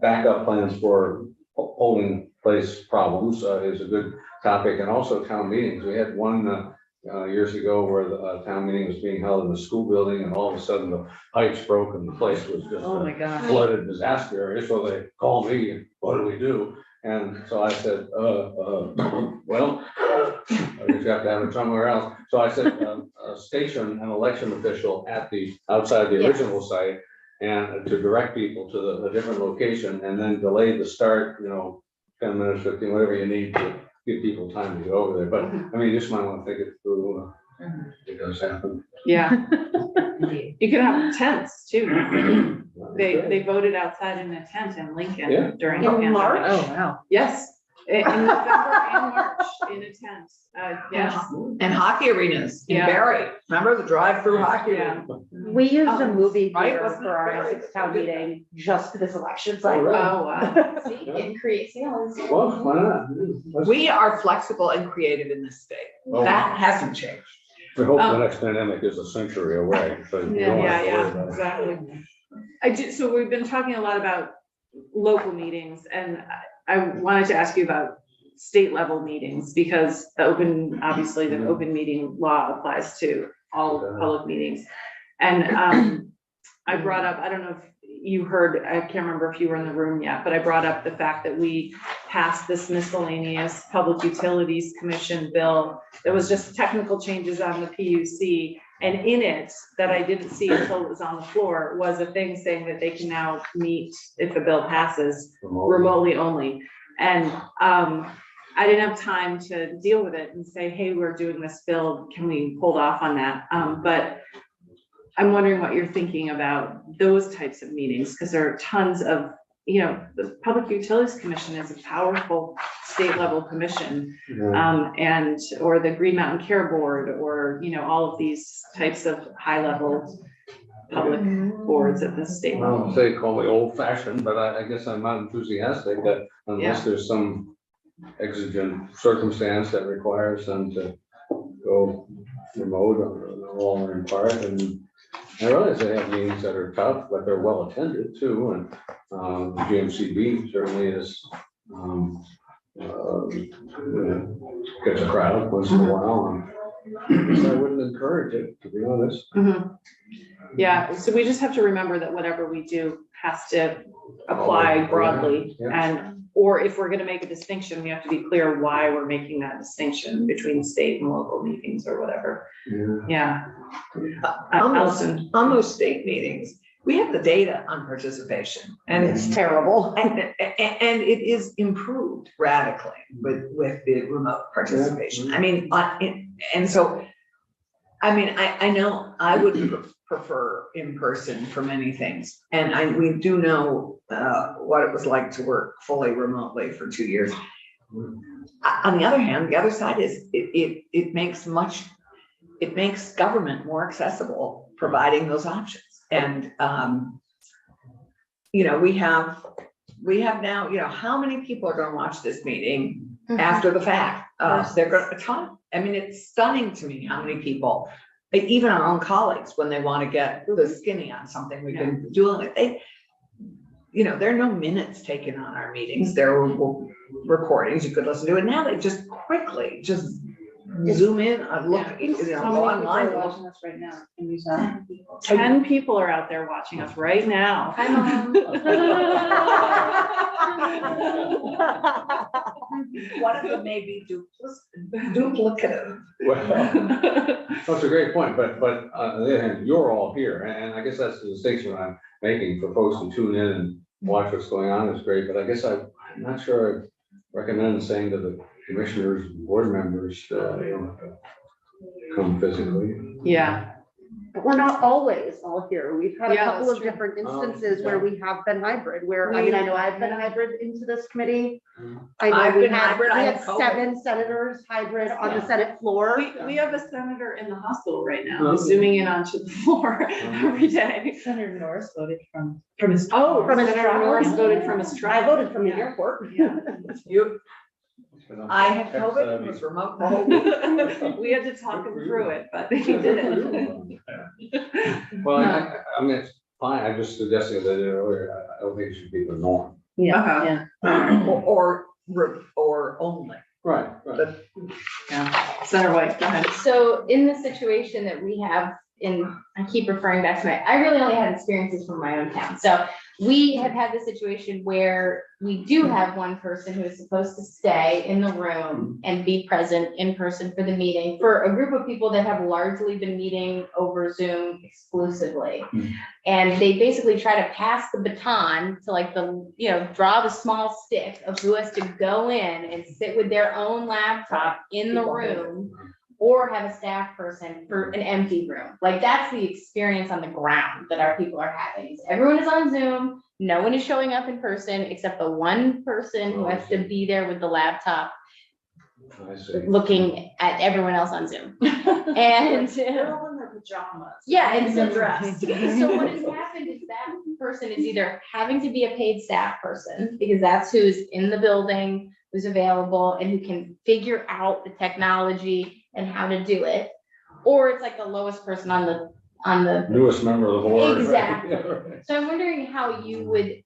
backup plans for polling place problems is a good topic, and also town meetings. We had one years ago where the town meeting was being held in the school building, and all of a sudden the pipes broke and the place was just
Oh my
a
God.
flooded disaster area, so they called me, and what do we do? And so I said, well, I guess you have to have it somewhere else. So I said, station an election official outside the
Yes.
original site and to direct people to a different location and then delay the start, 10 minutes, 15, whatever you need to give people time to get over there. But I mean, you just might want to think it through. It does happen.
Yeah. You can have tents too. They voted outside in a tent in
Yeah.
Lincoln during the
In
pandemic.
March?
Oh, wow.
Yes, in November and March in a tent. Yes.
And hockey arenas in
Yeah.
Barry. Remember the drive-through hockey?
Yeah.
We used a
Oh,
movie
right,
theater
wasn't
for our
it?
Essex town meeting just this election
Oh,
cycle.
really?
Oh, wow.
See, getting creative.
Well, why not? Let's-
We are flexible and creative in this state.
Oh.
That hasn't changed.
We hope the next pandemic is a century away. So you don't have to worry about it.
Exactly. So we've been talking a lot about local meetings and I wanted to ask you about state level meetings because obviously the open meeting law applies to all public meetings. And I brought up, I don't know if you heard, I can't remember if you were in the room yet, but I brought up the fact that we passed this miscellaneous Public Utilities Commission bill. There was just technical changes on the PUC. And in it, that I didn't see until it was on the floor, was a thing saying that they can now meet, if the bill passes, remotely only. And I didn't have time to deal with it and say, hey, we're doing this bill, can we hold off on that? But I'm wondering what you're thinking about those types of meetings, because there are tons of, the Public Utilities Commission is a powerful state level commission. Or the Green Mountain Care Board, or, all of these types of high level public boards at the state
I
level.
don't say call me old fashioned, but I guess I'm not enthusiastic that unless there's some exigent circumstance that requires them to go remote or in part. And I realize they have meetings that are tough, but they're well attended too. And GMCB certainly is, gets a crowd once in a while. And I wouldn't encourage it, to be honest.
Yeah, so we just have to remember that whatever we do has to apply broadly. Or if we're gonna make a distinction, we have to be clear why we're making that distinction between state and local meetings or whatever. Yeah. Allison.
On those state meetings, we have the data on participation and
It's terrible.
And it is improved radically with the remote participation. I mean, and so, I know I would prefer in person for many things. And we do know what it was like to work fully remotely for 2 years. On the other hand, the other side is it makes government more accessible, providing those options. And, we have now, how many people are gonna watch this meeting after the fact? They're gonna, a ton. I mean, it's stunning to me how many people, even our own colleagues, when they wanna get the skinny on something we've been doing, there are no minutes taken on our meetings. There were recordings you could listen to, and now they just quickly zoom in and look, go online.
Watching us right now. Can you tell? 10 people are out there watching us right now.
Hi, Mom.
One of them may be duplicative.
Well, that's a great point, but on the other hand, you're all here, and I guess that's the distinction I'm making for folks to tune in and watch what's going on is great, but I guess I'm not sure I recommend saying to the commissioners, board members, come physically.
Yeah.
But we're not always all here. We've had a
Yeah,
couple
that's
of
true.
different instances where we have been hybrid, where, I know I've been hybrid into this committee. I
I've
know we
been hybrid. I
had
had COVID.
7 senators hybrid on the Senate floor.
We have a senator in the hospital right now, zooming in onto the floor every day.
Senator Norris voted from his.
Oh,
From his
Senator
trial?
Norris voted from his
I
trial.
voted from the
Yeah.
airport.
I had COVID and was remote.
We had to talk him through it, but he did it.
Well, I mean, it's fine, I just suggested that earlier, I don't think it should be the norm.
Yeah.
Or only.
Right.
Yeah. Senator White, go ahead.
So in the situation that we have I keep referring back to I really only had experiences from my own town. So we have had the situation where we do have one person who is supposed to stay in the room and be present in person for the meeting, for a group of people that have largely been meeting over Zoom exclusively. And they basically try to pass the baton to like draw the small stick of who has to go in and sit with their own laptop in the room, or have a staff person for an empty room. Like, that's the experience on the ground that our people are having. Everyone is on Zoom, no one is showing up in person except the one person who has to be there with the laptop
I see.
looking at everyone else on Zoom. And
They're all in their pajamas.
yeah, and so,
Dressed.
so what has happened is that person is either having to be a paid staff person, because that's who's in the building, who's available, and who can figure out the technology and how to do it, or it's like the lowest person on the
Newest member of the board. right?
Exactly.
Right.
So I'm wondering how you would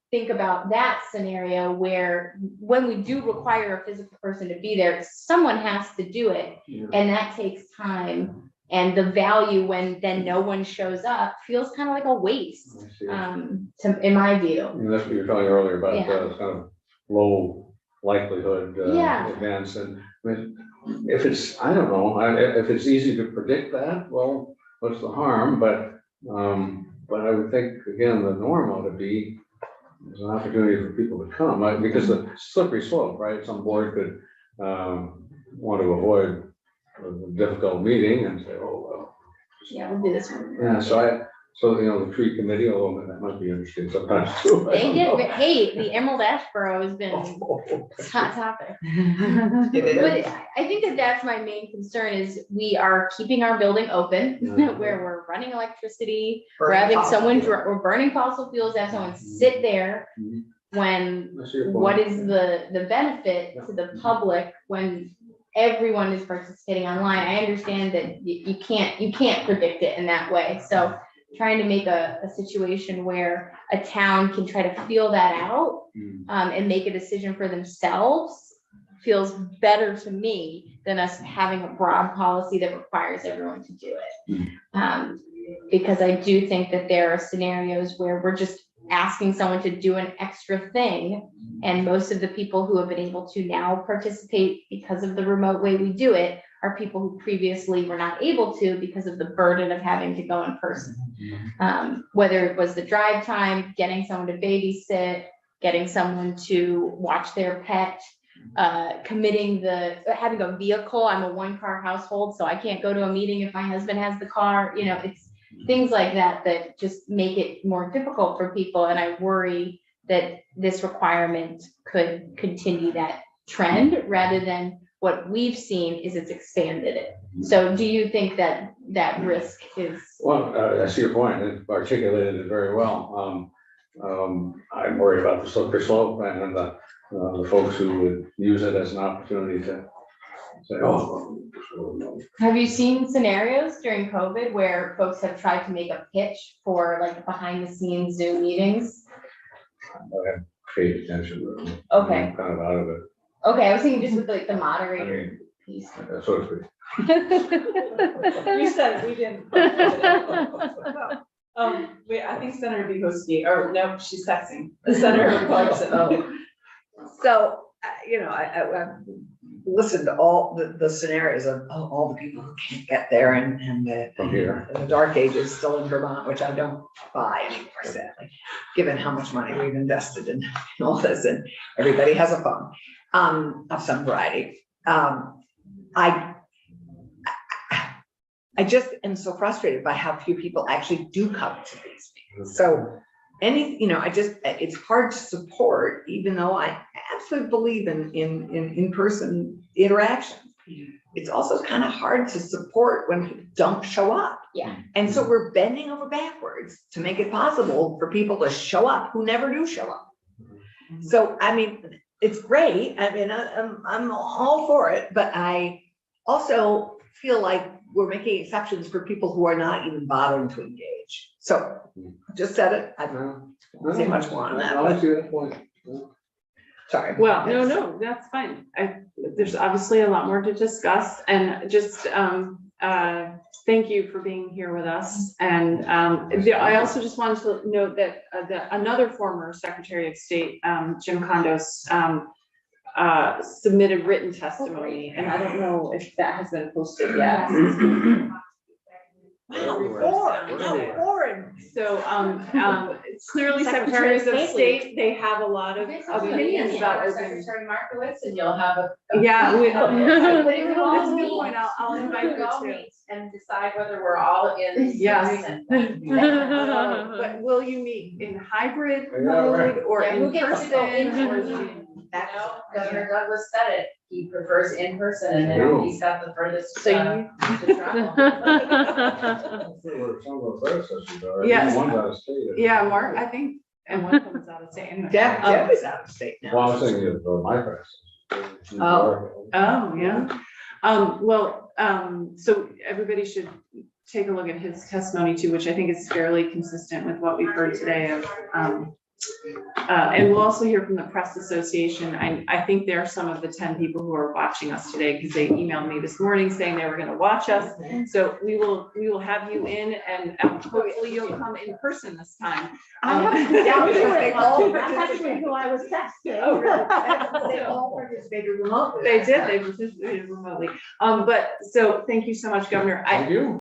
think about that scenario where when we do require a physical person to be there, someone has to do it,
Yeah.
and that takes time. And the value when then no one shows up feels kind of like a waste,
I see.
in my view.
And that's what you were talking earlier about,
Yeah.
kind of low likelihood,
Yeah.
events, and I mean, if it's, I don't know, if it's easy to predict that, well, what's the harm, but I would think, again, the norm ought to be, there's an opportunity for people to come, because the slippery slope, right, some board could, want to avoid a difficult meeting and say, oh, well.
Yeah, we'll do this one.
Yeah, so, the tree committee, although that might be interesting sometimes too. I
They
don't
get,
know.
hey, the Emerald Ash Borough has been
Oh,
hot topic.
It is.
But I think that that's my main concern is we are keeping our building open
Mhm.
where we're running electricity, we're
Burning
having
fossil
someone,
fuel.
we're burning fossil fuels, have someone sit there
Mhm.
when,
I see your point.
what is the benefit to the public when everyone is participating online? I understand that you can't predict it in that way. So trying to make a situation where a town can try to feel that out and make a decision for themselves feels better to me than us having a broad policy that requires everyone to do it. Because I do think that there are scenarios where we're just asking someone to do an extra thing. And most of the people who have been able to now participate because of the remote way we do it are people who previously were not able to because of the burden of having to go in person. Whether it was the drive time, getting someone to babysit, getting someone to watch their pet, having a vehicle. I'm a one-car household, so I can't go to a meeting if my husband has the car. It's things like that that just make it more difficult for people. And I worry that this requirement could continue that trend rather than what we've seen is it's expanded it. So do you think that that risk is?
Well, I see your point, and articulated it very well. I'm worried about the slippery slope and the folks who would use it as an opportunity to say, oh.
Have you seen scenarios during COVID where folks have tried to make a pitch for like behind the scenes Zoom meetings?
I have paid attention, but
Okay.
I'm kind of out of it.
Okay, I was thinking just with like the
I
moderator
mean,
piece.
so to speak.
You said we didn't. I think Senator Biehoski, or no, she's texting. Senator Clarkson.
So, I've listened to all the scenarios of all the people who can't get there and
From here.
the dark ages still in Vermont, which I don't buy anymore, sadly, given how much money we've invested in all this and everybody has a phone of some variety. I just am so frustrated by how few people actually do come to these meetings. So it's hard to support, even though I absolutely believe in person interaction. It's also kind of hard to support when people don't show up.
Yeah.
And so we're bending over backwards to make it possible for people to show up who never do show up. So, I mean, it's great. I mean, I'm all for it, but I also feel like we're making exceptions for people who are not even bothering to engage. So just said it. I don't say much more on that.
I see that point.
Sorry.
Well, no, that's fine. There's obviously a lot more to discuss and just, thank you for being here with us. And I also just wanted to note that another former Secretary of State, Jim Condos, submitted written testimony, and I don't know if that has been posted yet. So, it's clearly Secretaries of State, they have a lot of opinions about open.
Secretary Markowitz, and you'll have a.
Yeah,
That's
that's a good point. I'll invite you to.
And decide whether we're all in.
Yes.
agreement.
But will you meet in hybrid
Yeah, right.
mode or
Yeah, who
in
gets to go in
person? or
person?
Zoom?
You know, Governor Douglas said it, he prefers in person, and
Yeah.
then he's got the furthest.
So you-
to travel.
Where some of our predecessors are.
Yes.
One's out of state.
Yeah, Mark, I think, and one comes out of state. anyway.
Deb is out of state now.
Well, I was thinking of my predecessors.
Oh, yeah. So everybody should take a look at his testimony too, which I think is fairly consistent with what we've heard today of, and we'll also hear from the Press Association. I think they're some of the 10 people who are watching us today, because they emailed me this morning saying they were gonna watch us. So we will have you in, and hopefully you'll come in person this time.
I have to doubt
They
it.
all
That's actually who I was texting.
Oh, really?
They all participated remotely.
They did, they participated remotely. But so thank you so much, Governor.
Thank you.